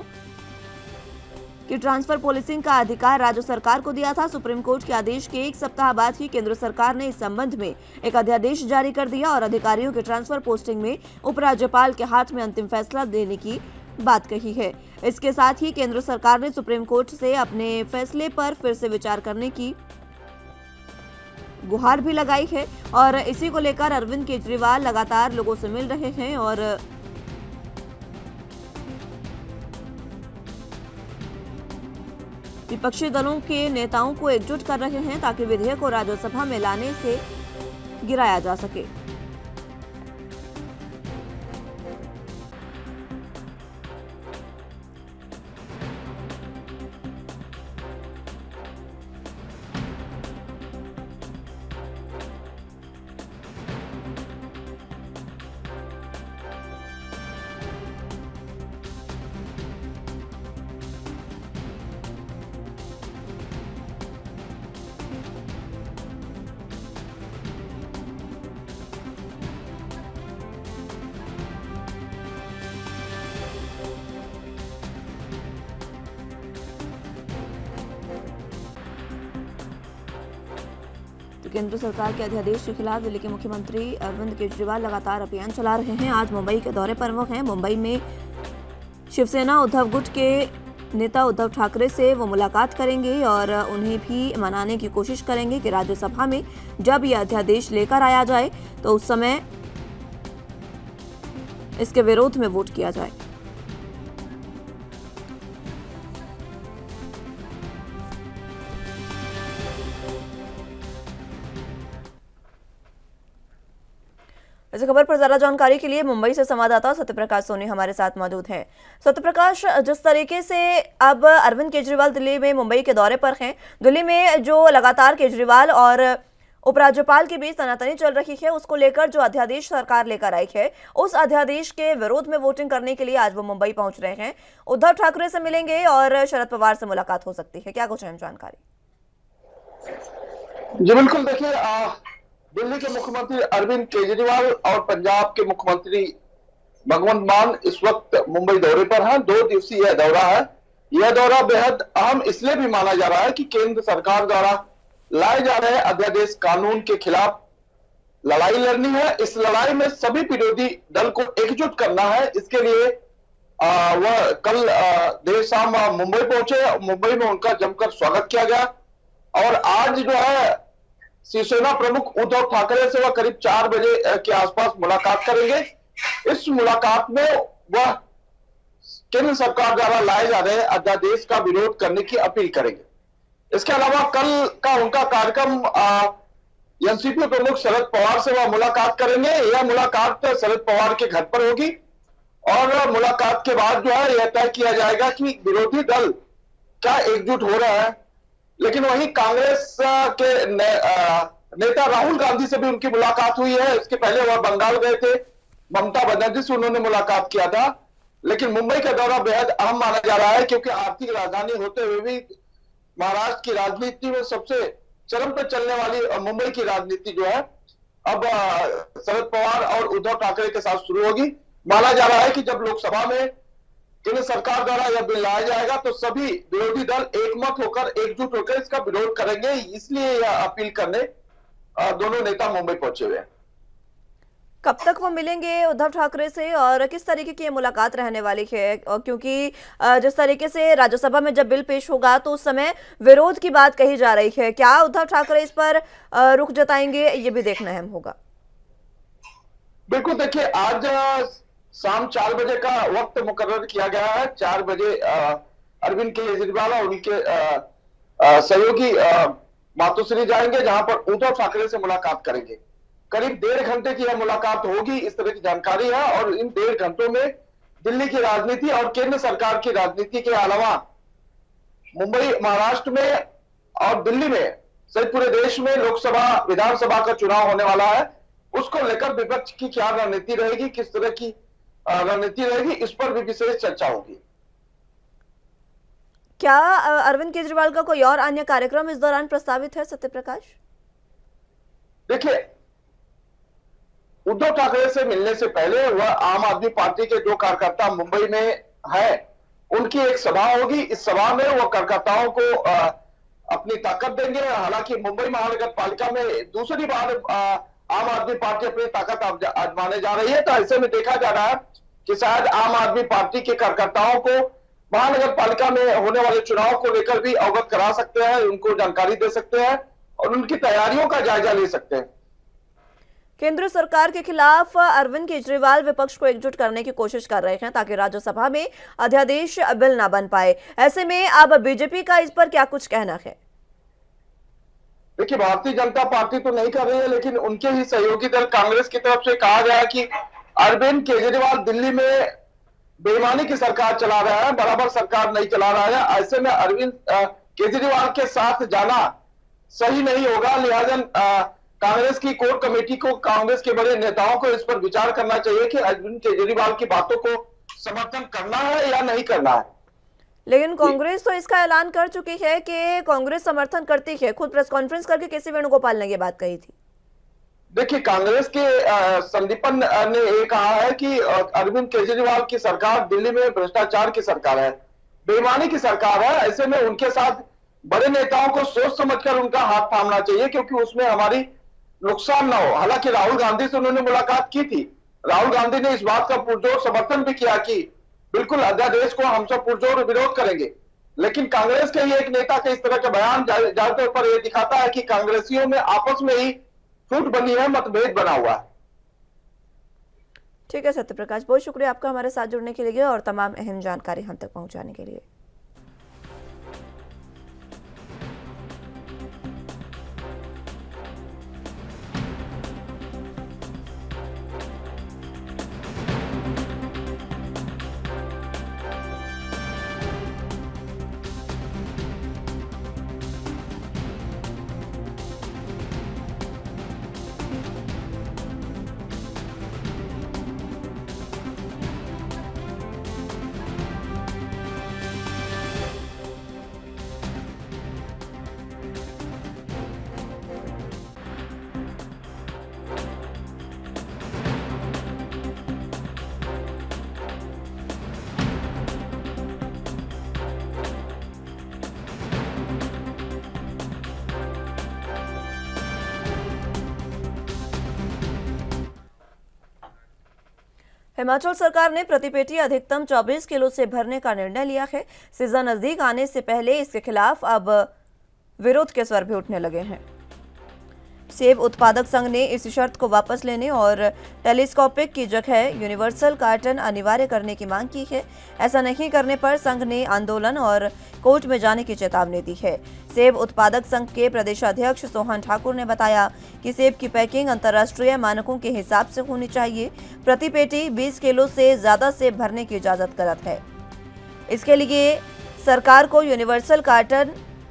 S1: की ट्रांसफर पॉलिसिंग का अधिकार राज्य सरकार को दिया था। सुप्रीम कोर्ट के आदेश के एक सप्ताह बाद ही केंद्र सरकार ने इस संबंध में एक अध्यादेश जारी कर दिया और अधिकारियों के ट्रांसफर पोस्टिंग में उपराज्यपाल के हाथ में अंतिम फैसला देने की बात कही है। इसके साथ ही केंद्र सरकार ने सुप्रीम कोर्ट से अपने फैसले पर फिर से विचार करने की गुहार भी लगाई है और इसी को लेकर अरविंद केजरीवाल लगातार लोगों से मिल रहे हैं और विपक्षी दलों के नेताओं को एकजुट कर रहे हैं ताकि विधेयक को राज्यसभा में लाने से गिराया जा सके। केंद्र सरकार के अध्यादेश के खिलाफ दिल्ली के मुख्यमंत्री अरविंद केजरीवाल लगातार अभियान चला रहे हैं। आज मुंबई के दौरे पर वो हैं। मुंबई में शिवसेना उद्धव गुट के नेता उद्धव ठाकरे से वो मुलाकात करेंगे और उन्हें भी मनाने की कोशिश करेंगे कि राज्यसभा में जब यह अध्यादेश लेकर आया जाए तो उस समय इसके विरोध में वोट किया जाए। इस खबर पर ज्यादा जानकारी के लिए मुंबई से संवाददाता सत्यप्रकाश सोनी हमारे साथ मौजूद हैं। सत्यप्रकाश, जिस तरीके से अब अरविंद केजरीवाल दिल्ली में मुंबई के दौरे पर हैं, दिल्ली में जो लगातार केजरीवाल और उपराज्यपाल के बीच तनातनी चल रही है। उसको लेकर जो अध्यादेश सरकार लेकर आई है, उस अध्यादेश के विरोध में वोटिंग करने के लिए आज वो मुंबई पहुंच रहे हैं। उद्धव ठाकरे से मिलेंगे और शरद पवार से मुलाकात हो सकती है। क्या कुछ अहम जानकारी?
S5: जी बिल्कुल, देखिए दिल्ली के मुख्यमंत्री अरविंद केजरीवाल और पंजाब के मुख्यमंत्री भगवंत मान इस वक्त मुंबई दौरे पर हैं। 2 दिवसीय यह दौरा है। यह दौरा बेहद अहम इसलिए भी माना जा रहा है कि केंद्र सरकार द्वारा लाए जा रहे अध्यादेश कानून के खिलाफ लड़ाई लड़नी है। इस लड़ाई में सभी विरोधी दल को एकजुट करना है। इसके लिए वह कल देर शाम मुंबई पहुंचे। मुंबई में उनका जमकर स्वागत किया गया और आज जो है शिवसेना प्रमुख उद्धव ठाकरे से वह करीब 4 बजे के आसपास मुलाकात करेंगे। इस मुलाकात में वह केंद्र सरकार द्वारा लाए जा रहे अध्यादेश का विरोध करने की अपील करेंगे। इसके अलावा कल का उनका कार्यक्रम एनसीपी प्रमुख शरद पवार से वह मुलाकात करेंगे। यह मुलाकात शरद पवार के घर पर होगी और मुलाकात के बाद जो है यह तय किया जाएगा कि विरोधी दल क्या एकजुट हो रहा है। लेकिन वहीं कांग्रेस के नेता राहुल गांधी से भी उनकी मुलाकात हुई है। इसके पहले वह बंगाल गए थे, ममता बनर्जी से उन्होंने मुलाकात किया था। लेकिन मुंबई का दौरा बेहद अहम माना जा रहा है क्योंकि आर्थिक राजधानी होते हुए भी महाराष्ट्र की राजनीति में सबसे चरम पर चलने वाली मुंबई की राजनीति जो है अब शरद पवार और उद्धव ठाकरे के साथ शुरू होगी। माना जा रहा है कि जब लोकसभा में केंद्र सरकार द्वारा यह बिल लाया जाएगा तो सभी विरोधी दल एकमत होकर एकजुट होकर इसका विरोध करेंगे। इसलिए यह अपील करने दोनों नेता मुंबई पहुंचे हुए हैं।
S1: कब तक वो मिलेंगे उद्धव ठाकरे से और किस तरीके की ये मुलाकात रहने वाली है? क्योंकि जिस तरीके से राज्यसभा में जब बिल पेश होगा तो उस समय विरोध की बात कही जा रही है। क्या उद्धव ठाकरे इस पर रुख जताएंगे, ये भी देखना अहम होगा।
S5: बिल्कुल, देखिए आज शाम 4 बजे का वक्त मुकर्रर किया गया है। 4 बजे अरविंद केजरीवाल और उनके सहयोगी मातोश्री जाएंगे जहां पर उद्धव ठाकरे से मुलाकात करेंगे। करीब 1.5 घंटे की यह मुलाकात होगी, इस तरह की जानकारी है। और इन 1.5 घंटों में दिल्ली की राजनीति और केंद्र सरकार की राजनीति के अलावा मुंबई, महाराष्ट्र में और दिल्ली में सहित पूरे देश में लोकसभा, विधानसभा का चुनाव होने वाला है। उसको लेकर विपक्ष की क्या रणनीति रहेगी, किस तरह की रणनीति रहेगी, इस पर भी विशेष चर्चा होगी।
S1: क्या अरविंद केजरीवाल का कोई और अन्य कार्यक्रम इस दौरान प्रस्तावित है, सत्यप्रकाश?
S5: देखिए, उद्धव ठाकरे से मिलने से पहले वह आम आदमी पार्टी के जो कार्यकर्ता मुंबई में है उनकी एक सभा होगी। इस सभा में वो कार्यकर्ताओं को अपनी ताकत देंगे। हालांकि मुंबई महानगर पालिका में दूसरी बार आम आदमी पार्टी अपनी ताकत आजमाने जा रही है। तो ऐसे में देखा जा रहा है कि शायद आम आदमी पार्टी के कार्यकर्ताओं को महानगर पालिका में होने वाले चुनाव को लेकर भी अवगत करा सकते हैं, उनको जानकारी दे सकते हैं और उनकी तैयारियों का जायजा ले सकते हैं।
S1: केंद्र सरकार के खिलाफ अरविंद केजरीवाल विपक्ष को एकजुट करने की कोशिश कर रहे हैं ताकि राज्यसभा में अध्यादेश बिल ना बन पाए। ऐसे में अब बीजेपी का इस पर क्या कुछ कहना है?
S5: देखिए, भारतीय जनता पार्टी तो नहीं कर रही है, लेकिन उनके ही सहयोगी दल कांग्रेस की तरफ से कहा गया है कि अरविंद केजरीवाल दिल्ली में बेईमानी की सरकार चला रहा है, बराबर सरकार नहीं चला रहा है। ऐसे में अरविंद केजरीवाल के साथ जाना सही नहीं होगा। लिहाजा कांग्रेस की कोर कमेटी को, कांग्रेस के बड़े नेताओं को इस पर विचार करना चाहिए कि अरविंद केजरीवाल की बातों को समर्थन करना है या नहीं करना है।
S1: लेकिन कांग्रेस तो इसका ऐलान कर चुकी है कि कांग्रेस समर्थन करती है। खुद प्रेस कॉन्फ्रेंस करके केसी वेणुगोपाल ने ये बात कही थी।
S5: देखिए, कांग्रेस के संदीपन ने ये कहा है कि अरविंद केजरीवाल की सरकार दिल्ली में भ्रष्टाचार की सरकार है, बेईमानी की सरकार है। ऐसे में उनके साथ बड़े नेताओं को सोच समझकर उनका हाथ थामना चाहिए क्योंकि उसमें हमारी नुकसान ना हो। हालांकि राहुल गांधी से उन्होंने मुलाकात की थी। राहुल गांधी ने इस बात का पुरजोर समर्थन भी किया कि बिल्कुल अध्यादेश को हम सब पुरजोर विरोध करेंगे। लेकिन कांग्रेस के ही एक नेता के इस तरह का बयान ज्यादातर पर यह दिखाता है कि कांग्रेसियों में आपस में ही फूट बनी है, मतभेद बना हुआ है।
S1: ठीक है सत्यप्रकाश, बहुत शुक्रिया आपका हमारे साथ जुड़ने के लिए और तमाम अहम जानकारी हम तक पहुंचाने के लिए। हिमाचल सरकार ने प्रति पेटी अधिकतम 24 किलो से भरने का निर्णय लिया है। सीजन नजदीक आने से पहले इसके खिलाफ अब विरोध के स्वर भी उठने लगे हैं। सेब उत्पादक संघ ने इस शर्त को वापस लेने और टेलीस्कोपिक की जगह यूनिवर्सल कार्टन अनिवार्य करने की मांग की है। ऐसा नहीं करने पर संघ ने आंदोलन और कोर्ट में जाने की चेतावनी दी है। सेब उत्पादक संघ के प्रदेशाध्यक्ष सोहन ठाकुर ने बताया कि सेब की पैकिंग अंतर्राष्ट्रीय मानकों के हिसाब से होनी चाहिए। प्रति पेटी 20 किलो से ज्यादा सेब भरने की इजाजत गलत है। इसके लिए सरकार को यूनिवर्सल कार्टन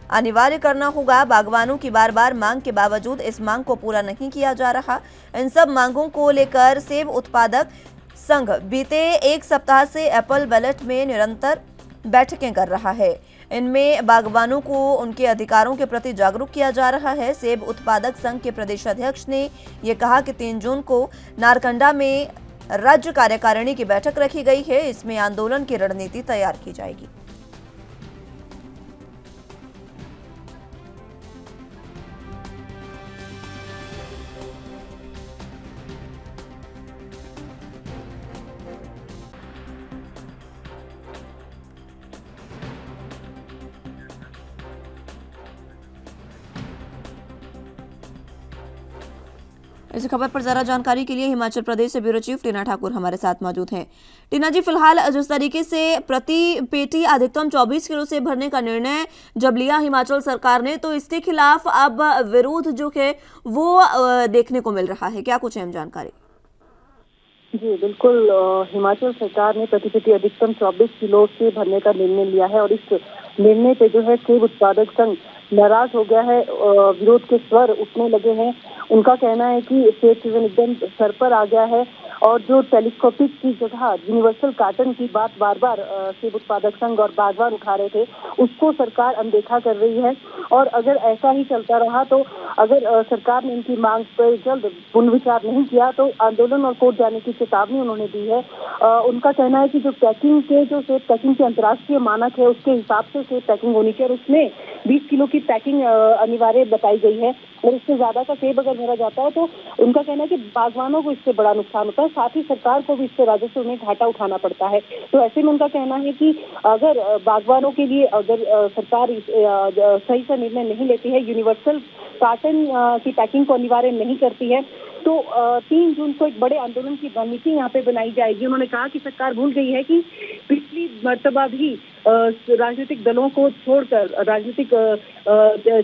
S1: अनिवार्य करना होगा। बागवानों की बार बार मांग के बावजूद इस मांग को पूरा नहीं किया जा रहा। इन सब मांगों को लेकर सेब उत्पादक संघ बीते एक सप्ताह से एप्पल बैलेट में निरंतर बैठकें कर रहा है। इनमें बागवानों को उनके अधिकारों के प्रति जागरूक किया जा रहा है। सेब उत्पादक संघ के प्रदेशाध्यक्ष ने यह कहा कि 3 जून को नारकंडा में राज्य कार्यकारिणी की बैठक रखी गई है। इसमें आंदोलन की रणनीति तैयार की जाएगी। इस खबर पर ज्यादा जानकारी के लिए हिमाचल प्रदेश से ब्यूरो चीफ टीना ठाकुर हमारे साथ मौजूद हैं। टीना जी, फिलहाल जिस तरीके से प्रति पेटी अधिकतम 24 किलो से भरने का निर्णय जब लिया हिमाचल सरकार ने, तो इसके खिलाफ अब विरोध जो है वो देखने को मिल रहा है। क्या कुछ अहम जानकारी?
S6: जी बिल्कुल, हिमाचल सरकार ने प्रति पेटी अधिकतम 24 किलो से भरने का निर्णय लिया है और इस निर्णय पे जो है सेब उत्पादक संघ नाराज हो गया है। विरोध के स्वर उठने लगे हैं। उनका कहना है कि सेब सीजन एकदम सर पर आ गया है और जो टेलीस्कोपिक की जगह यूनिवर्सल कार्टन की बात बार बार सेब उत्पादक संघ और बागवान उठा रहे थे, उसको सरकार अनदेखा कर रही है। और अगर ऐसा ही चलता रहा तो अगर सरकार ने इनकी मांग पर जल्द पुनर्विचार नहीं किया तो आंदोलन और कोर्ट जाने की चेतावनी उन्होंने दी है। उनका कहना है कि जो पैकिंग के अंतर्राष्ट्रीय मानक है उसके हिसाब से सेब पैकिंग होनी चाहिए और उसमें 20 किलो की पैकिंग अनिवार्य बताई गई है और इससे ज्यादा का सेब अगर भरा जाता है तो उनका कहना है कि बागवानों को इससे बड़ा नुकसान होता है, साथ ही सरकार को भी इससे राजस्व में घाटा उठाना पड़ता है। तो ऐसे में उनका कहना है कि अगर बागवानों के लिए अगर सरकार सही सा निर्णय नहीं लेती है, यूनिवर्सल कार्टन की पैकिंग को अनिवार्य नहीं करती है, तो 3 जून को एक बड़े आंदोलन की रणनीति यहाँ पे बनाई जाएगी। उन्होंने कहा कि सरकार भूल गई है कि पिछली मर्तबा भी राजनीतिक दलों को छोड़कर, राजनीतिक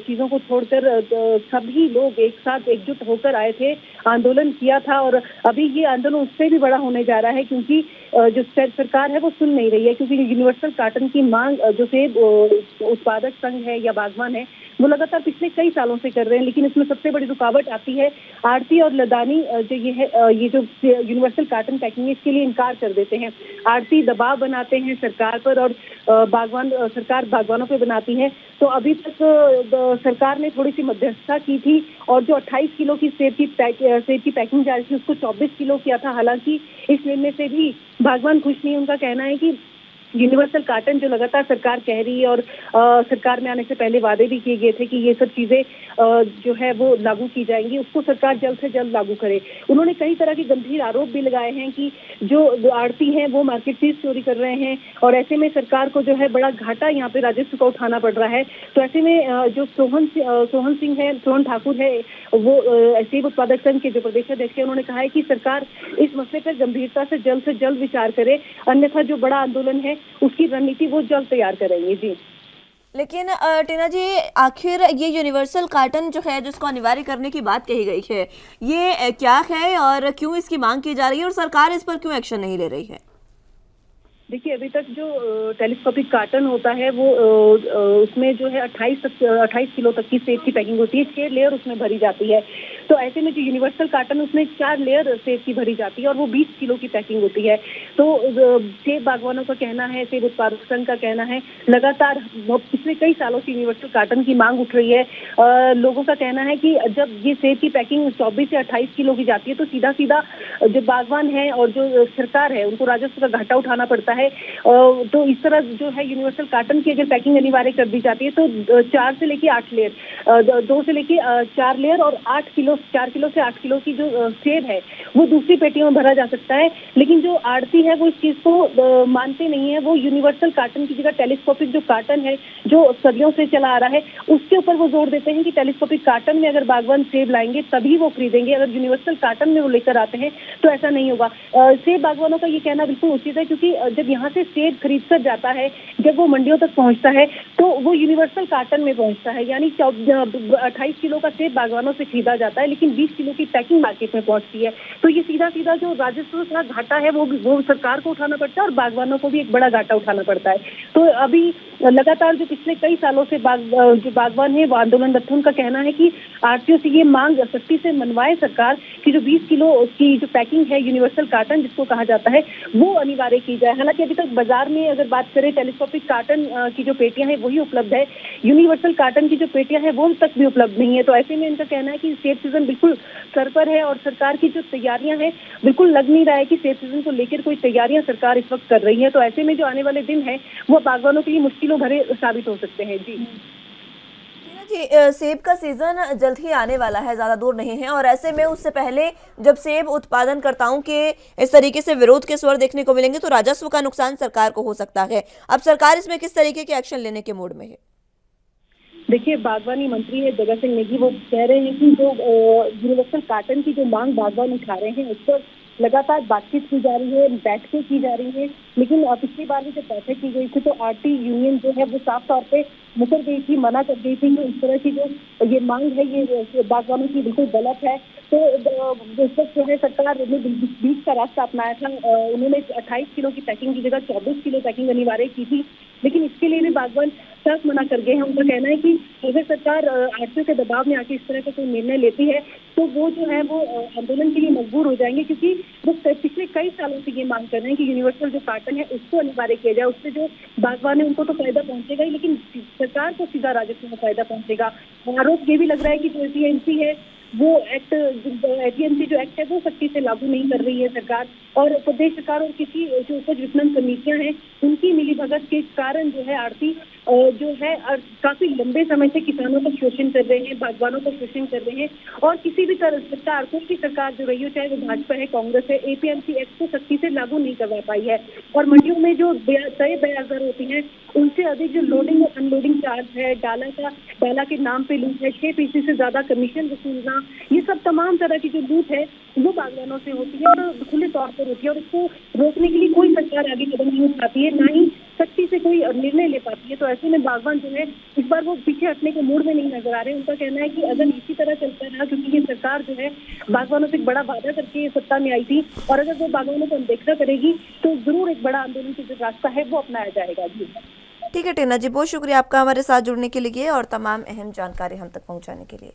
S6: चीजों को छोड़कर सभी लोग एक साथ एकजुट होकर आए थे, आंदोलन किया था और अभी ये आंदोलन उससे भी बड़ा होने जा रहा है क्योंकि जो सरकार है वो सुन नहीं रही है। क्योंकि यूनिवर्सल कार्टन की मांग जो सेब उत्पादक संघ है या बागवान है वो लगातार पिछले कई सालों से कर रहे हैं, लेकिन इसमें सबसे बड़ी रुकावट आती है आड़ती और लदानी जो ये जो यूनिवर्सल कार्टन पैकिंग है इसके लिए इनकार कर देते हैं। आड़ती दबाव बनाते हैं सरकार पर और सरकार बागवानों पे बनाती है। तो अभी तक सरकार ने थोड़ी सी मध्यस्थता की थी और जो 28 किलो की सेब की पैकिंग जा रही थी उसको 24 किलो किया था। हालांकि इस निर्णय से भी बागवान खुश नहीं। उनका कहना है कि यूनिवर्सल कार्टन जो लगातार सरकार कह रही है और सरकार में आने से पहले वादे भी किए गए थे कि ये सब चीजें जो है वो लागू की जाएंगी, उसको सरकार जल्द से जल्द लागू करे। उन्होंने कई तरह के गंभीर आरोप भी लगाए हैं कि जो आड़ती हैं वो मार्केट से चोरी कर रहे हैं और ऐसे में सरकार को जो है बड़ा घाटा यहाँ पे राजस्व का उठाना पड़ रहा है। तो ऐसे में जो सोहन ठाकुर है वो सेब उत्पादक संघ के जो प्रदेशाध्यक्ष है उन्होंने कहा है कि सरकार इस मसले पर गंभीरता से जल्द विचार करे, अन्यथा जो बड़ा आंदोलन है उसकी रणनीति वो जल्द तैयार करेंगे। जी
S1: लेकिन टीना जी, आखिर ये यूनिवर्सल कार्टन जो है जिसको अनिवार्य करने की बात कही गई है, ये क्या है और क्यों इसकी मांग की जा रही है और सरकार इस पर क्यों एक्शन नहीं ले रही है?
S6: देखिए, अभी तक जो टेलीस्कोपिक कार्टन होता है वो उसमें जो है 28 किलो तक की सेब की पैकिंग होती है, 6 लेयर उसमें भरी जाती है। तो ऐसे में जो यूनिवर्सल कार्टन उसमें 4 लेयर सेब की भरी जाती है और वो 20 किलो की पैकिंग होती है। तो सेब बागवानों का कहना है, सेब उत्पादक संघ का कहना है, लगातार पिछले कई सालों से यूनिवर्सल कार्टन की मांग उठ रही है। लोगों का कहना है कि जब ये सेब की पैकिंग 24 से 28 किलो की जाती है तो सीधा जो बागवान है और जो सरकार है उनको राजस्व का घाटा उठाना पड़ता है। तो इस तरह जो है यूनिवर्सल कार्टन की अगर पैकिंग अनिवार्य कर दी जाती है तो 4 से लेके 8 लेयर, 2 से लेके 4 लेयर और 8 किलो 4 किलो से 8 किलो की जो सेब है वो दूसरी पेटियों में भरा जा सकता है, लेकिन जो आड़ती है वो इस चीज को मानते नहीं है। वो यूनिवर्सल कार्टन की जगह टेलीस्कोपिक जो कार्टन है जो सदियों से चला आ रहा है उसके ऊपर वो जोर देते हैं कि टेलीस्कोपिक कार्टन में अगर बागवान सेब लाएंगे तभी वो खरीदेंगे, अगर यूनिवर्सल कार्टन में वो लेकर आते हैं तो ऐसा नहीं होगा। सेब बागवानों का ये कहना बिल्कुल उचित है, क्योंकि जब यहाँ से सेब खरीद कर जाता है, जब वो मंडियों तक पहुंचता है तो वो यूनिवर्सल कार्टन में पहुंचता है, यानी 28 किलो का सेब बागवानों से खरीदा जाता है लेकिन 20 किलो की पैकिंग मार्केट में पहुंचती है। तो ये सीधा सीधा जो राजस्व का घाटा है वो सरकार को उठाना पड़ता है और बागवानों को भी एक बड़ा घाटा उठाना पड़ता है। तो अभी लगातार जो पिछले कई सालों से जो बागवान है वो आंदोलनरत, उनका कहना है कि आड़तियों से ये मांग सख्ती से मनवाए सरकार कि जो 20 किलो की जो पैकिंग है यूनिवर्सल कार्टन जिसको कहा जाता है वो अनिवार्य की जाए। हालांकि अभी तक बाजार में अगर बात करें टेलीस्कोपिक कार्टन की जो पेटियां हैं वही उपलब्ध है, यूनिवर्सल कार्टन की जो पेटियां हैं वो तक भी उपलब्ध नहीं है। तो ऐसे में इनका कहना है कि सेब सीजन बिल्कुल सर पर है और सरकार की जो तैयारियां हैं बिल्कुल लग नहीं रहा है कि सेब सीजन को लेकर कोई तैयारियां सरकार इस वक्त कर रही है। तो ऐसे में जो आने वाले दिन है वो बागवानों के लिए मुश्किलों भरे साबित हो सकते हैं। जी
S1: जी, सेब का सीजन जल्द ही आने वाला है, ज्यादा दूर नहीं है, और ऐसे में उससे पहले जब सेब उत्पादनकर्ताओं के इस तरीके से विरोध के स्वर देखने को मिलेंगे तो राजस्व का नुकसान सरकार को हो सकता है। अब सरकार इसमें किस तरीके के एक्शन लेने के मूड में है?
S6: देखिए, बागवानी मंत्री है जगत सिंह नेगी, वो कह रहे हैं कि जो यूनिवर्सल कार्टन की जो मांग बागवान उठा रहे हैं उस पर लगातार बातचीत की जा रही है, बैठकें की जा रही है, लेकिन पिछली बार भी जब बैठक की गई थी तो आरटी यूनियन जो है वो साफ तौर पे मुकर गई थी, मना कर गई थी कि इस तरह की जो ये मांग है ये बागवानों की बिल्कुल गलत है। तो इस वक्त जो है सरकार ने बीच का रास्ता अपनाया था। उन्होंने 28 किलो की पैकिंग की जगह 24 किलो पैकिंग अनिवार्य की थी, लेकिन इसके लिए भी बागवान साफ मना कर गए हैं। उनका कहना है कि अगर सरकार आड़तियों के दबाव में आके इस तरह का कोई निर्णय लेती है तो वो जो है वो आंदोलन के लिए मजबूर हो जाएंगे, क्योंकि वो पिछले कई सालों से ये मांग कर रहे हैं कि यूनिवर्सल जो कार्टन है उसको अनिवार्य किया जाए। उससे जो बागवान है उनको तो फायदा पहुंचेगा ही, लेकिन सरकार को सीधा राजस्व में फायदा पहुंचेगा। आरोप ये भी लग रहा है कि जो एपीएमसी है वो एक्ट, एपीएमसी जो एक्ट है वो सख्ती से लागू नहीं कर रही है सरकार, और प्रदेश सरकार और किसी जो उपज विपणन समितियां हैं उनकी मिलीभगत के कारण जो है आड़ती जो है काफी लंबे समय से किसानों का शोषण कर रहे हैं, बागवानों का शोषण कर रहे हैं, और किसी भी तरह सरकार, कोई भी सरकार जो रही हो, चाहे वो भाजपा है, कांग्रेस है, एपीएमसी एक्ट को सख्ती से लागू नहीं करवा पाई है। और मंडियों में जो तय ब्याज दर होती है उनसे अधिक जो लोडिंग और अनलोडिंग चार्ज है, डाला के नाम पे लूट है, 6% से ज्यादा कमीशन वसूलना, ये सब तमाम तरह की जो लूट है वो बागवानों से होती है और खुले तौर पर होती है, और इसको रोकने के लिए कोई सरकार आगे कदम नहीं उठाती है, ना ही सख्ती से कोई निर्णय ले पाती है। तो ऐसे में बागवान जो है इस बार वो पीछे हटने के मूड में नहीं नजर आ रहे। उनका कहना है कि अगर इसी तरह चलता रहा, क्योंकि ये सरकार जो है बागवानों से एक बड़ा वादा करके सत्ता में आई थी, और अगर वो बागवानों को अनदेखा करेगी तो जरूर एक बड़ा आंदोलन का जो रास्ता है वो अपनाया जाएगा। जी
S1: ठीक है टीना जी, बहुत शुक्रिया आपका हमारे साथ जुड़ने के लिए और तमाम अहम जानकारी हम तक पहुंचाने के लिए।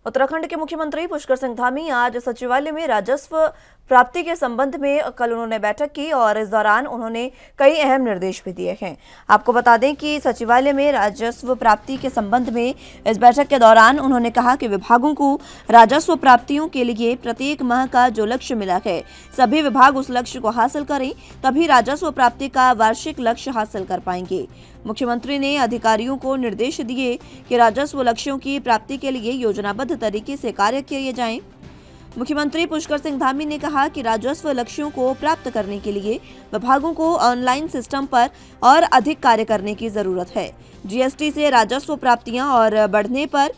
S1: उत्तराखंड के मुख्यमंत्री पुष्कर सिंह धामी आज सचिवालय में राजस्व प्राप्ति के संबंध में कल उन्होंने बैठक की और इस दौरान उन्होंने कई अहम निर्देश भी दिए हैं। आपको बता दें कि सचिवालय में राजस्व प्राप्ति के संबंध में इस बैठक के दौरान उन्होंने कहा कि विभागों को राजस्व प्राप्तियों के लिए प्रत्येक माह का जो लक्ष्य मिला है सभी विभाग उस लक्ष्य को हासिल करें, तभी राजस्व प्राप्ति का वार्षिक लक्ष्य हासिल कर पाएंगे। मुख्यमंत्री ने अधिकारियों को निर्देश दिए कि राजस्व लक्ष्यों की प्राप्ति के लिए योजनाबद्ध तरीके से कार्य किए जाएं। मुख्यमंत्री पुष्कर सिंह धामी ने कहा कि राजस्व लक्ष्यों को प्राप्त करने के लिए विभागों को ऑनलाइन सिस्टम पर और अधिक कार्य करने की जरूरत है। जीएसटी से राजस्व प्राप्तियां और बढ़ने पर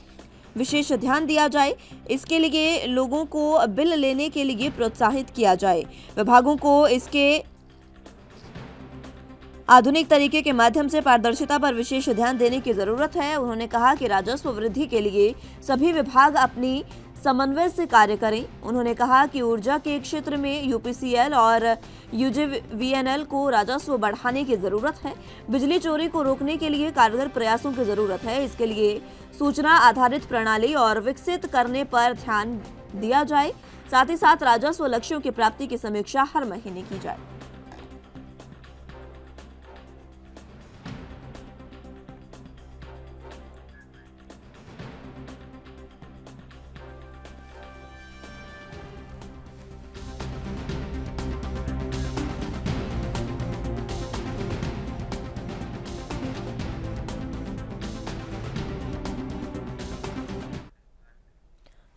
S1: विशेष ध्यान दिया जाए। इसके लिए लोगों को बिल लेने के लिए प्रोत्साहित किया जाए। विभागों को इसके आधुनिक तरीके के माध्यम से पारदर्शिता पर विशेष ध्यान देने की जरूरत है। उन्होंने कहा कि राजस्व वृद्धि के लिए सभी विभाग अपनी समन्वय से कार्य करें। उन्होंने कहा कि ऊर्जा के क्षेत्र में यूपीसीएल और यूजीवीएनएल को राजस्व बढ़ाने की जरूरत है। बिजली चोरी को रोकने के लिए कारगर प्रयासों की जरूरत है। इसके लिए सूचना आधारित प्रणाली और विकसित करने पर ध्यान दिया जाए। साथ ही साथ राजस्व लक्ष्यों की प्राप्ति की समीक्षा हर महीने की जाए।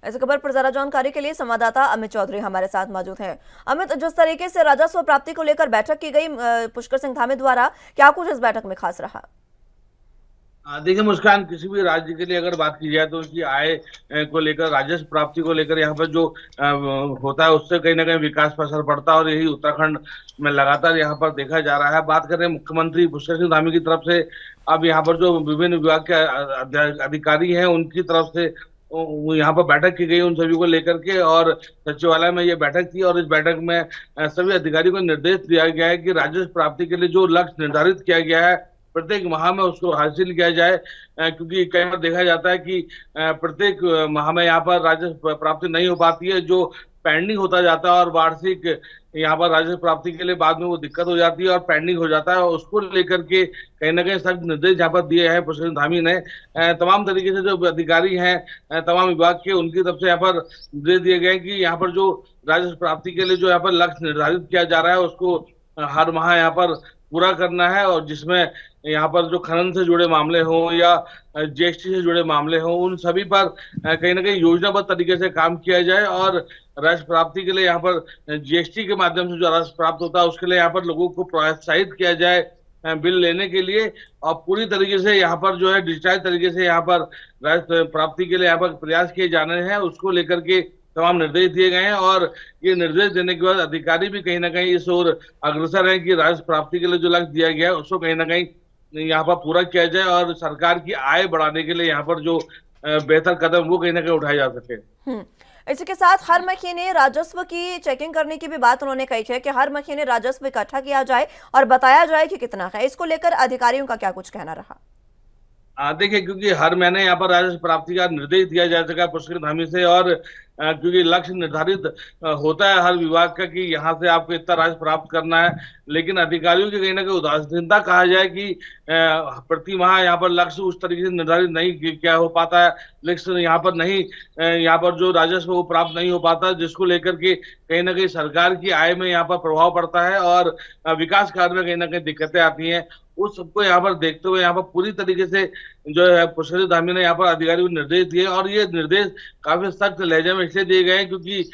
S1: ऐसी खबर पर ज्यादा जानकारी के लिए संवाददाता अमित चौधरी हमारे साथ मौजूद हैं। अमित, जिस तरीके से राजस्व प्राप्ति को लेकर बैठक की गई पुष्कर सिंह धामी द्वारा, क्या कुछ इस बैठक में खास रहा?
S7: देखिए मुस्कान, किसी भी राज्य के लिए अगर बात की जाए तो उसकी आय को लेकर, राजस्व प्राप्ति को लेकर यहाँ पर जो होता है उससे कहीं ना कहीं विकास पर असर पड़ता है और यही उत्तराखंड में लगातार यहाँ पर देखा जा रहा है। बात करें मुख्यमंत्री पुष्कर सिंह धामी की तरफ से, अब यहाँ पर जो विभिन्न विभाग के अधिकारी हैं उनकी तरफ से यहाँ पर बैठक की गई उन सभी को लेकर के, और सचिवालय में ये बैठक थी और इस बैठक में सभी अधिकारियों को निर्देश दिया गया है कि राजस्व प्राप्ति के लिए जो लक्ष्य निर्धारित किया गया है प्रत्येक माह में उसको हासिल किया जाए, क्योंकि कई बार देखा जाता है कि प्रत्येक माह में यहाँ पर राजस्व प्राप्ति नहीं हो पाती है, जो पेंडिंग होता जाता है और वार्षिक यहाँ पर राजस्व प्राप्ति के लिए बाद में वो दिक्कत हो जाती है और पेंडिंग हो जाता है। उसको लेकर के कहीं ना कहीं सख्त निर्देश यहाँ पर दिए हैं पुष्कर सिंह धामी ने। तमाम तरीके से जो अधिकारी हैं तमाम विभाग के, उनकी तरफ से यहाँ पर निर्देश दिए गए कि यहाँ पर जो राजस्व प्राप्ति के लिए जो यहाँ पर लक्ष्य निर्धारित किया जा रहा है उसको हर माह यहाँ पर पूरा करना है, और जिसमें यहाँ पर जो खनन से जुड़े मामले हों या जीएसटी से जुड़े मामले हों उन सभी पर कहीं ना कहीं योजनाबद्ध तरीके से काम किया जाए, और राजस्व प्राप्ति के लिए यहाँ पर जीएसटी के माध्यम से जो राजस्व प्राप्त होता है उसके लिए यहाँ पर लोगों को प्रोत्साहित किया जाए बिल लेने के लिए, और पूरी तरीके से यहाँ पर जो है डिजिटाइज तरीके से यहाँ पर राजस्व प्राप्ति के लिए यहाँ पर प्रयास किए जाने हैं। उसको लेकर के तमाम निर्देश दिए गए हैं, और ये निर्देश देने के बाद अधिकारी भी कहीं ना कहीं इस ओर अग्रसर है कि राजस्व प्राप्ति के लिए जो लक्ष्य दिया गया है उसको कहीं ना कहीं यहाँ पर पूरा किया जाए और सरकार की आय बढ़ाने के लिए यहाँ पर जो बेहतर कदम वो कहीं ना कहीं उठाए जा सके।
S1: इसी के साथ हर महीने राजस्व की चेकिंग करने की भी बात उन्होंने कही है कि हर महीने राजस्व इकट्ठा किया जाए और बताया जाए कि कितना है। इसको लेकर अधिकारियों का क्या कुछ कहना रहा?
S7: देखिए, क्योंकि हर महीने यहाँ पर राजस्व प्राप्ति का निर्देश दिया जा सका पुष्कर धामी से, और क्योंकि लक्ष्य निर्धारित होता है हर विभाग का कि यहाँ से आपको इतना राजस्व प्राप्त करना है, लेकिन अधिकारियों की कहीं ना कहीं उदासीनता कहा जाए कि प्रति माह यहाँ पर लक्ष्य उस तरीके से निर्धारित नहीं किया हो पाता है, लक्ष्य यहाँ पर नहीं, यहाँ पर जो राजस्व वो प्राप्त नहीं हो पाता, जिसको लेकर के कहीं ना कहीं सरकार की आय में यहाँ पर प्रभाव पड़ता है और विकास कार्य में कहीं ना कहीं दिक्कतें आती हैं। उस सबको यहाँ पर देखते हुए यहाँ पर पूरी तरीके से जो है पुष्कर सिंह धामी ने यहाँ पर अधिकारियों को निर्देश दिए, और ये निर्देश काफी सख्त लहजे में इसलिए दिए गए हैं क्योंकि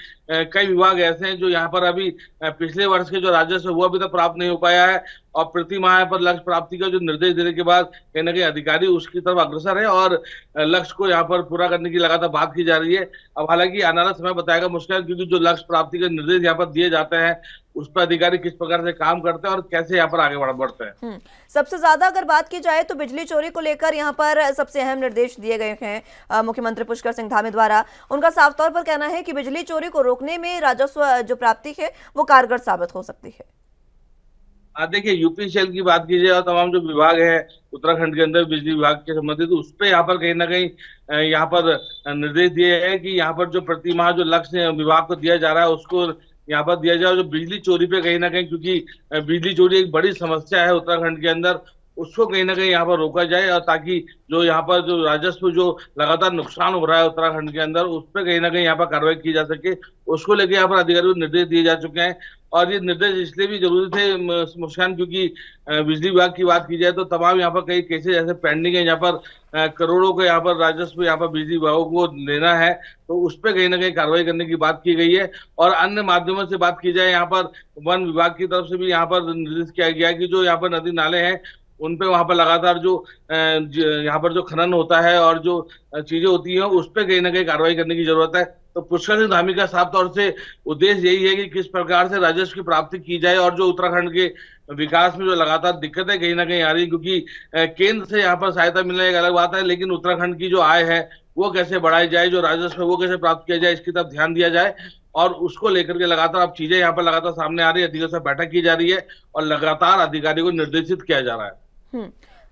S7: कई विभाग ऐसे हैं जो यहाँ पर अभी पिछले वर्ष के जो राजस्व वो अभी तक प्राप्त नहीं हो पाया है, और प्रति माह पर लक्ष्य प्राप्ति का जो निर्देश देने के बाद कहीं ना कहीं अधिकारी उसकी तरफ अग्रसर है और लक्ष्य को यहाँ पर पूरा करने की लगातार बात की जा रही है। अब हालांकि आने वाला समय बताएगा मुश्किल, क्योंकि जो लक्ष्य प्राप्ति के निर्देश यहाँ पर दिए जाते हैं उस पर अधिकारी किस प्रकार से काम करते हैं और कैसे यहाँ पर आगे बढ़ते हैं।
S1: सबसे ज्यादा अगर बात की जाए तो बिजली चोरी को लेकर यहाँ पर सबसे अहम निर्देश दिए गए हैं मुख्यमंत्री पुष्कर सिंह धामी द्वारा। उनका साफ तौर पर कहना है कि बिजली चोरी को रोकने में राजस्व जो प्राप्ति है वो कारगर साबित हो सकती है।
S7: देखिए, यूपीसीएल की बात कीजिए और तमाम जो विभाग है उत्तराखंड के अंदर बिजली विभाग के संबंधित, उस पर यहाँ पर कहीं ना कहीं यहाँ पर निर्देश दिए हैं कि यहाँ पर जो प्रति माह जो लक्ष्य विभाग को दिया जा रहा है उसको यहाँ पर दिया जाए। जो बिजली चोरी पे कहीं ना कहीं, क्योंकि बिजली चोरी एक बड़ी समस्या है उत्तराखंड के अंदर, उसको कहीं ना कहीं यहाँ पर रोका जाए, और ताकि जो यहाँ पर जो राजस्व जो लगातार नुकसान हो रहा है उत्तराखंड के अंदर उस पर कहीं ना कहीं यहाँ पर कार्रवाई की जा सके, उसको लेकर यहाँ पर अधिकारियों को निर्देश दिए जा चुके हैं। और ये निर्देश इसलिए भी जरूरी थे मुस्कान, क्योंकि बिजली विभाग की बात की जाए तो तमाम यहाँ पर कई केसेज ऐसे पेंडिंग है, यहाँ पर करोड़ों का यहाँ पर राजस्व यहाँ पर बिजली विभागों को लेना है, तो उस पर कहीं ना कहीं कार्रवाई करने की बात की गई है। और अन्य माध्यमों से बात की जाए, यहाँ पर वन विभाग की तरफ से भी यहाँ पर निर्देश किया गया कि जो यहाँ पर नदी नाले हैं उन पे वहां पर लगातार जो यहाँ पर जो खनन होता है और जो चीजें होती हैं उस पर कहीं ना कहीं कार्रवाई करने की जरूरत है। तो पुष्कर सिंह धामी का साफ तौर से उद्देश्य यही है कि किस प्रकार से राजस्व की प्राप्ति की जाए और जो उत्तराखंड के विकास में जो लगातार दिक्कतें कहीं ना कहीं आ रही है, क्योंकि केंद्र से यहाँ पर सहायता मिलना एक अलग बात है, लेकिन उत्तराखंड की जो आय है वो कैसे बढ़ाई जाए, जो राजस्व है वो कैसे प्राप्त किया जाए, इसकी तरफ ध्यान दिया जाए। और उसको लेकर के लगातार अब चीजें यहाँ पर लगातार सामने आ रही है, अधिकारियों से बैठक की जा रही है और लगातार अधिकारियों को निर्देशित किया जा रहा है।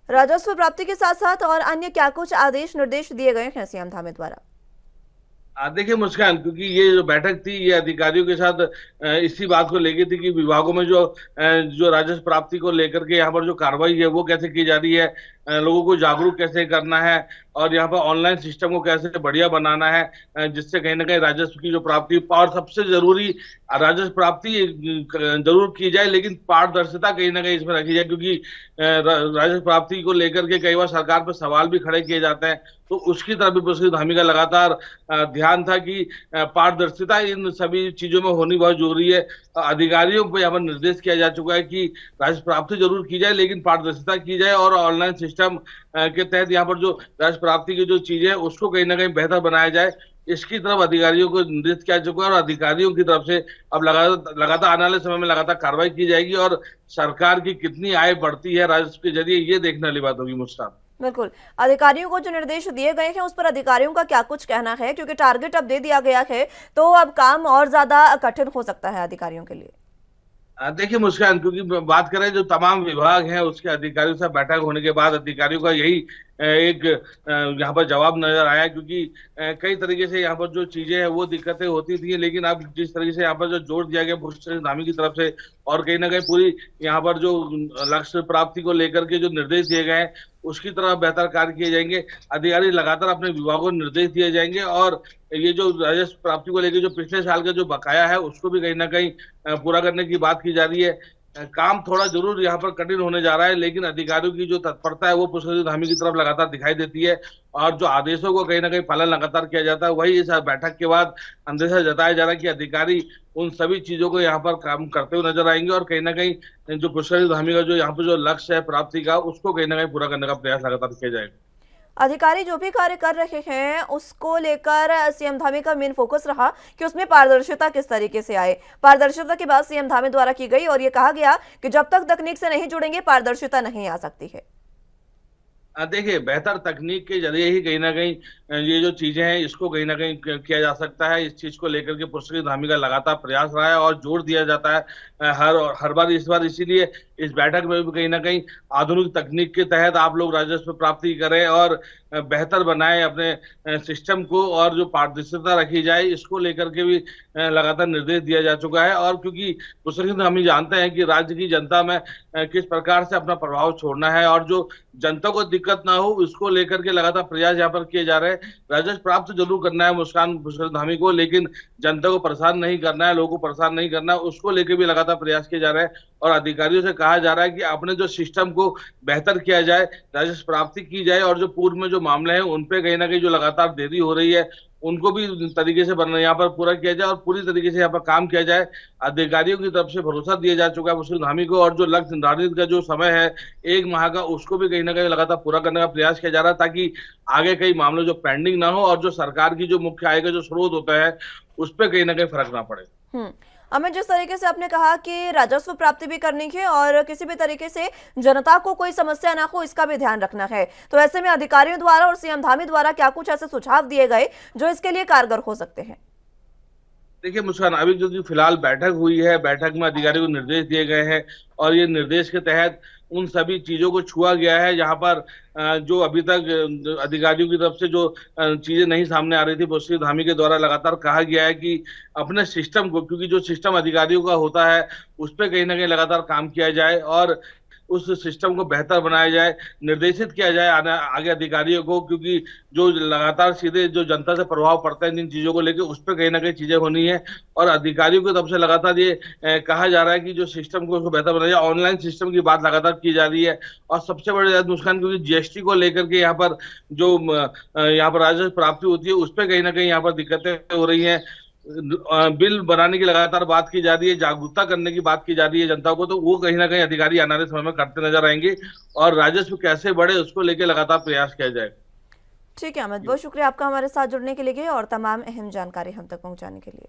S1: राजस्व प्राप्ति के साथ साथ और अन्य क्या कुछ आदेश निर्देश दिए गए हैं सीएम धामी द्वारा?
S7: देखिए मुस्कान, क्योंकि ये जो बैठक थी ये अधिकारियों के साथ इसी बात को लेकर थी कि विभागों में जो राजस्व प्राप्ति को लेकर के यहाँ पर जो कार्रवाई है वो कैसे की जा रही है, लोगों को जागरूक कैसे करना है और यहाँ पर ऑनलाइन सिस्टम को कैसे बढ़िया बनाना है, जिससे कहीं ना कहीं राजस्व की जो प्राप्ति, और सबसे जरूरी राजस्व प्राप्ति जरूर की जाए, लेकिन पारदर्शिता कहीं ना कहीं इसमें रखी जाए, क्योंकि राजस्व प्राप्ति को लेकर के कई बार सरकार पर सवाल भी खड़े किए जाते हैं। तो उसकी तरफ भी पुष्कर धामी का लगातार ध्यान था कि पारदर्शिता इन सभी चीजों में होनी बहुत जरूरी है। अधिकारियों को यहाँ पर निर्देश किया जा चुका है कि राजस्व प्राप्ति जरूर की जाए, लेकिन पारदर्शिता की जाए और ऑनलाइन सिस्टम के तहत यहाँ पर जो राजस्व प्राप्ति की जो चीजें हैं उसको कहीं ना कहीं बेहतर बनाया जाए। इसकी तरफ अधिकारियों को निर्देश किया चुका है और अधिकारियों की तरफ से अब लगातार आने वाले समय में लगातार कार्रवाई की जाएगी और सरकार की कितनी आय बढ़ती है राजस्व के जरिए, ये देखने वाली बात होगी मुस्कान।
S1: बिल्कुल, अधिकारियों को जो निर्देश दिए गए हैं उस पर अधिकारियों का क्या कुछ कहना है, क्योंकि टारगेट अब दे दिया गया है तो अब काम और ज्यादा कठिन हो सकता है अधिकारियों के लिए?
S7: देखिए मुस्कान, क्योंकि बात करें जो तमाम विभाग हैं उसके अधिकारियों से बैठक होने के बाद अधिकारियों का यही एक यहाँ पर जवाब नजर आया, क्योंकि कई तरीके से यहाँ पर जो चीजें हैं वो दिक्कतें होती थी, लेकिन अब जिस तरीके से यहाँ पर जो जोर दिया गया पुष्कर धामी की तरफ से और कहीं ना कहीं पूरी यहाँ पर जो लक्ष्य प्राप्ति को लेकर के जो निर्देश दिए गए हैं उसकी तरफ बेहतर कार्य किए जाएंगे। अधिकारी लगातार अपने विभागों को निर्देश दिए जाएंगे और ये जो राजस्व प्राप्ति को लेकर जो पिछले साल का जो बकाया है उसको भी कहीं ना कहीं पूरा करने की बात की जा रही है। काम थोड़ा जरूर यहाँ पर कठिन होने जा रहा है, लेकिन अधिकारियों की जो तत्परता है वो पुष्कर धामी की तरफ लगातार दिखाई देती है और जो आदेशों को कहीं ना कहीं पालन लगातार किया जाता है। वही इस बैठक के बाद अंदेशा जताया जा रहा है कि अधिकारी उन सभी चीजों को यहाँ पर काम करते हुए नजर आएंगे और कहीं ना कहीं जो पुष्कर धामी का जो यहाँ पर जो लक्ष्य है प्राप्ति का उसको कहीं ना कहीं पूरा करने का प्रयास लगातार किया जाएगा।
S1: अधिकारी जो भी कार्य कर रहे हैं उसको लेकर सीएम धामी का मेन फोकस रहा कि उसमें पारदर्शिता किस तरीके से आए। पारदर्शिता की बात सीएम धामी द्वारा की गई और ये कहा गया कि जब तक तकनीक से नहीं जुड़ेंगे पारदर्शिता नहीं आ सकती है।
S7: देखिए, बेहतर तकनीक के जरिए ही कहीं ना कहीं ये जो चीजें हैं इसको कहीं ना कहीं किया जा सकता है। इस चीज को लेकर के पुष्कर धामी का लगातार प्रयास रहा है और जोर दिया जाता है हर बार। इस बार इसीलिए इस बैठक में भी कहीं ना कहीं आधुनिक तकनीक के तहत आप लोग राजस्व प्राप्ति करें और बेहतर बनाए अपने सिस्टम को और जो पारदर्शिता रखी जाए इसको लेकर के भी लगातार निर्देश दिया जा चुका है। और क्योंकि पुष्कर धामी जानते हैं कि राज्य की जनता में किस प्रकार से अपना प्रभाव छोड़ना है और जो जनता को दिक्कत ना हो इसको लेकर के लगातार प्रयास यहाँ पर किए जा रहे हैं। राजस्व प्राप्त जरूर करना है मुस्कान पुष्कर धामी को, लेकिन जनता को परेशान नहीं करना है, लोगों को परेशान नहीं करना है, उसको लेकर भी लगातार प्रयास किए जा रहे हैं और अधिकारियों से कहा जा रहा है कि अपने जो सिस्टम को बेहतर किया जाए, राजस्व प्राप्ति की जाए और जो पूर्व में जो मामले हैं उन पे कहीं ना कहीं जो लगातार देरी हो रही है उनको भी तरीके से यहाँ पर पूरा किया जाए और पूरी तरीके से यहाँ पर काम किया जाए। अधिकारियों की तरफ से भरोसा दिया जा चुका है पुष्कर धामी को और जो लक्ष्य निर्धारित का जो समय है 1 माह का उसको भी कहीं ना कहीं लगातार पूरा करने का प्रयास किया जा रहा है, ताकि आगे कई मामले जो पेंडिंग ना हो और जो सरकार की जो मुख्य आय का जो स्रोत होता है उस पर कहीं ना कहीं फर्क ना पड़े।
S1: अमित, जिस तरीके से आपने कहा कि राजस्व प्राप्ति भी करनी है और किसी भी तरीके से जनता को कोई समस्या ना हो इसका भी ध्यान रखना है, तो ऐसे में अधिकारियों द्वारा और सीएम धामी द्वारा क्या कुछ ऐसे सुझाव दिए गए जो इसके लिए कारगर हो सकते हैं?
S7: देखिए मुस्कान, अभी जो फिलहाल बैठक हुई है, बैठक में अधिकारियों को निर्देश दिए गए हैं और ये निर्देश के तहत उन सभी चीजों को छुआ गया है जहां पर जो अभी तक अधिकारियों की तरफ से जो चीजें नहीं सामने आ रही थी पुष्कर धामी के द्वारा लगातार कहा गया है कि अपने सिस्टम को, क्योंकि जो सिस्टम अधिकारियों का होता है उस पर कहीं ना कहीं लगातार काम किया जाए और उस सिस्टम को बेहतर बनाया जाए, निर्देशित किया जाए आगे अधिकारियों को, क्योंकि जो लगातार सीधे जो जनता से प्रभाव पड़ता है इन चीजों को लेकर उस पर कहीं ना कहीं चीजें होनी है और अधिकारियों की तरफ से लगातार ये कहा जा रहा है कि जो सिस्टम को उसको बेहतर बनाया जाए। ऑनलाइन सिस्टम की बात लगातार की जा रही है और सबसे बड़ी बात मुस्कान, क्योंकि जीएसटी को लेकर के यहाँ पर जो यहाँ पर राजस्व प्राप्ति होती है उस पर कहीं ना कहीं यहाँ पर दिक्कतें हो रही है। बिल बनाने की लगातार बात की जा रही है, जागरूकता करने की बात की जा रही है जनता को, तो वो कहीं ना कहीं अधिकारी आने वाले समय में करते नजर आएंगे और राजस्व कैसे बढ़े उसको लेकर लगातार प्रयास किया जाएगा।
S1: ठीक है अमित, बहुत शुक्रिया आपका हमारे साथ जुड़ने के लिए और तमाम अहम जानकारी हम तक पहुंचाने के लिए।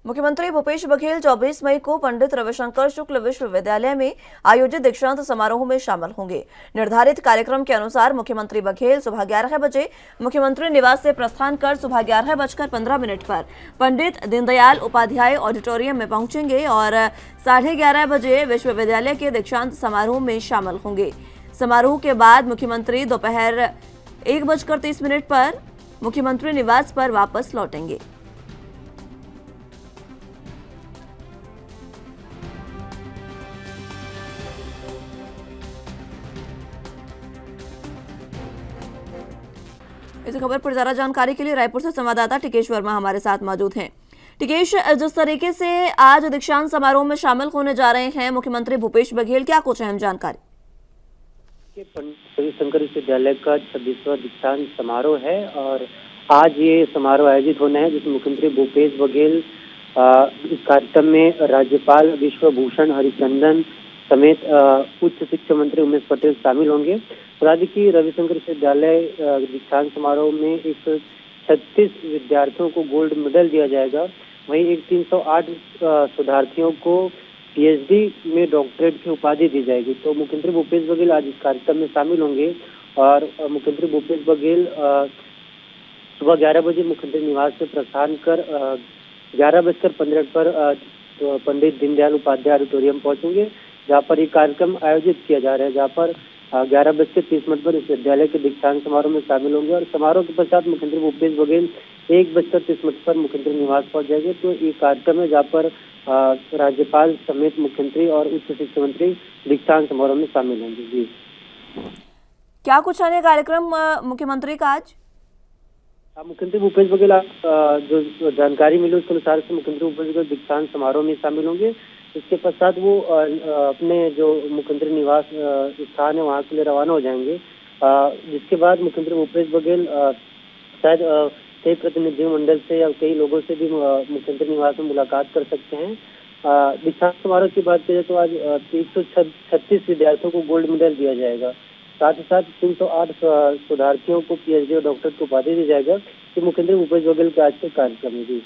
S1: मुख्यमंत्री भूपेश बघेल 24 मई को पंडित रविशंकर शुक्ल विश्वविद्यालय में आयोजित दीक्षांत समारोह में शामिल होंगे। निर्धारित कार्यक्रम के अनुसार मुख्यमंत्री बघेल सुबह 11 बजे मुख्यमंत्री निवास से प्रस्थान कर सुबह 11:15 पर पंडित दीनदयाल उपाध्याय ऑडिटोरियम में पहुंचेंगे और 11:30 बजे विश्वविद्यालय के दीक्षांत समारोह में शामिल होंगे। समारोह के बाद मुख्यमंत्री दोपहर 1:30 पर मुख्यमंत्री निवास पर वापस लौटेंगे। इस खबर पर ज्यादा जानकारी के लिए रायपुर से संवाददाता टिकेश वर्मा हमारे साथ मौजूद हैं। टिकेश, जिस तरीके से आज दीक्षांत समारोह में शामिल होने जा रहे हैं मुख्यमंत्री भूपेश बघेल, क्या कुछ अहम जानकारी?
S8: पंडित रविशंकर विश्वविद्यालय का 26वां दीक्षांत समारोह है और आज ये समारोह आयोजित होना है, जिसमें मुख्यमंत्री भूपेश बघेल इस कार्यक्रम में राज्यपाल विश्वभूषण हरिचंदन समेत उच्च शिक्षा मंत्री उमेश पटेल शामिल होंगे। बता दें कि रविशंकर विश्वविद्यालय दीक्षांत समारोह में 136 विद्यार्थियों को गोल्ड मेडल दिया जाएगा। वहीं एक 308 शोधार्थियों को पीएचडी में डॉक्टरेट की उपाधि दी जाएगी। तो मुख्यमंत्री भूपेश बघेल आज इस कार्यक्रम में शामिल होंगे और मुख्यमंत्री भूपेश बघेल सुबह 11 बजे मुख्यमंत्री निवास से प्रस्थान कर 11:15 पर पंडित दीनदयाल उपाध्याय ऑडिटोरियम पहुंचेंगे, जहां पर ये कार्यक्रम आयोजित किया जा रहा है, जहां पर 11:30 पर इस विद्यालय के दीक्षांत समारोह में शामिल होंगे और समारोह के पश्चात मुख्यमंत्री भूपेश बघेल 1:30 पर मुख्यमंत्री निवास पहुंच जाएंगे। तो ये कार्यक्रम है जहाँ पर राज्यपाल समेत मुख्यमंत्री और उच्च शिक्षा मंत्री दीक्षांत समारोह में शामिल होंगे। जी,
S1: क्या कुछ अन्य कार्यक्रम मुख्यमंत्री का आज?
S8: मुख्यमंत्री भूपेश बघेल जो जानकारी मिली उसके अनुसार से मुख्यमंत्री भूपेश बघेल दीक्षांत समारोह में शामिल होंगे। इसके पश्चात वो अपने जो मुख्यमंत्री निवास स्थान है वहाँ के लिए रवाना हो जाएंगे, जिसके बाद मुख्यमंत्री भूपेश बघेल शायद कई प्रतिनिधिमंडल से या कई लोगों से भी मुख्यमंत्री निवास में मुलाकात कर सकते हैं। दीक्षांत समारोह की बात करें तो आज 136 विद्यार्थियों को गोल्ड मेडल दिया जाएगा, साथ ही साथ 308 शोधार्थियों को पीएचडी और डॉक्टर की उपाधि दी जाएगा। कि मुख्यमंत्री भूपेश बघेल के आज के कार्यक्रम में।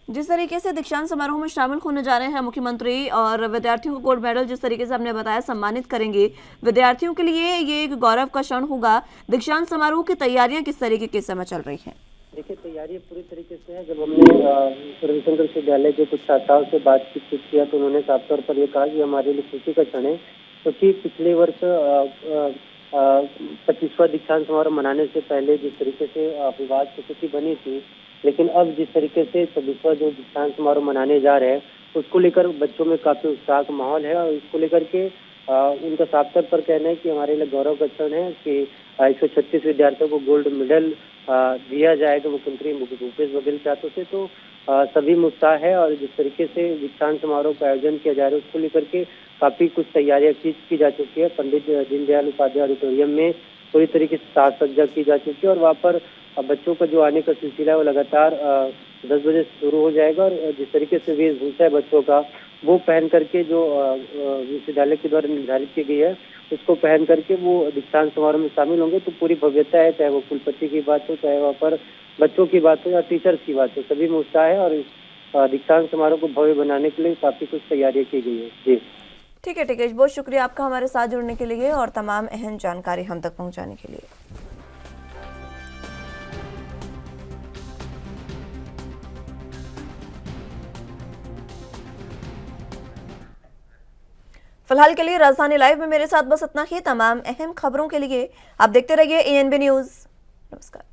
S1: जिस तरीके से दीक्षांत समारोह में शामिल होने जा रहे हैं मुख्यमंत्री और विद्यार्थियों को गोल्ड मेडल जिस तरीके से हमने बताया सम्मानित करेंगे, विद्यार्थियों के लिए ये एक गौरव का क्षण होगा। दीक्षांत समारोह की तैयारियां किस तरीके के समय चल रही हैं?
S8: देखिए, तैयारी पूरी तरीके से है। जब हमने रविशंकर विश्वविद्यालय के कुछ छात्राओं से बातचीत किया तो उन्होंने साफ तौर पर यह कहा कि हमारे लिए खुशी का क्षण है, क्योंकि पिछले वर्ष 25वां दीक्षांत समारोह मनाने से पहले जिस तरीके से विवाद की स्थिति बनी थी, लेकिन अब जिस तरीके से 26वां जो दीक्षांत समारोह मनाने जा रहे हैं उसको लेकर बच्चों में काफी उत्साह का माहौल है और इसको लेकर के उनका साफ तौर पर कहना है कि हमारे लिए गौरव का क्षण है कि 136 विद्यार्थियों को गोल्ड मेडल दिया जाएगा मुख्यमंत्री भूपेश बघेल के हाथों से। तो सभी में उत्साह है और जिस तरीके से दीक्षांत समारोह का आयोजन किया जा रहा है उसको लेकर के काफी कुछ तैयारियां की जा चुकी है। पंडित दीनदयाल उपाध्याय ऑडिटोरियम में पूरी तरीके से साज सज्जा की जा चुकी है और वहाँ पर बच्चों का जो आने का सिलसिला है वो लगातार 10 बजे शुरू हो जाएगा और जिस तरीके से वेशभूषा है बच्चों का वो पहन करके जो विश्वविद्यालय के द्वारा निर्धारित की गई है उसको पहन करके वो दीक्षांत समारोह में शामिल होंगे। तो पूरी भव्यता है, चाहे वो कुलपति की बात हो, चाहे वहाँ पर बच्चों की बात हो या टीचर्स की बात हो, सभी में उत्साह है और इस दीक्षांत समारोह को भव्य बनाने के लिए काफी कुछ तैयारियां की गई है। जी
S1: ठीक है टिकेश, बहुत शुक्रिया आपका हमारे साथ जुड़ने के लिए और तमाम अहम जानकारी हम तक पहुँचाने के लिए। फिलहाल के लिए राजधानी लाइव में मेरे साथ बस इतना ही। तमाम अहम खबरों के लिए आप देखते रहिए ANB न्यूज़। नमस्कार।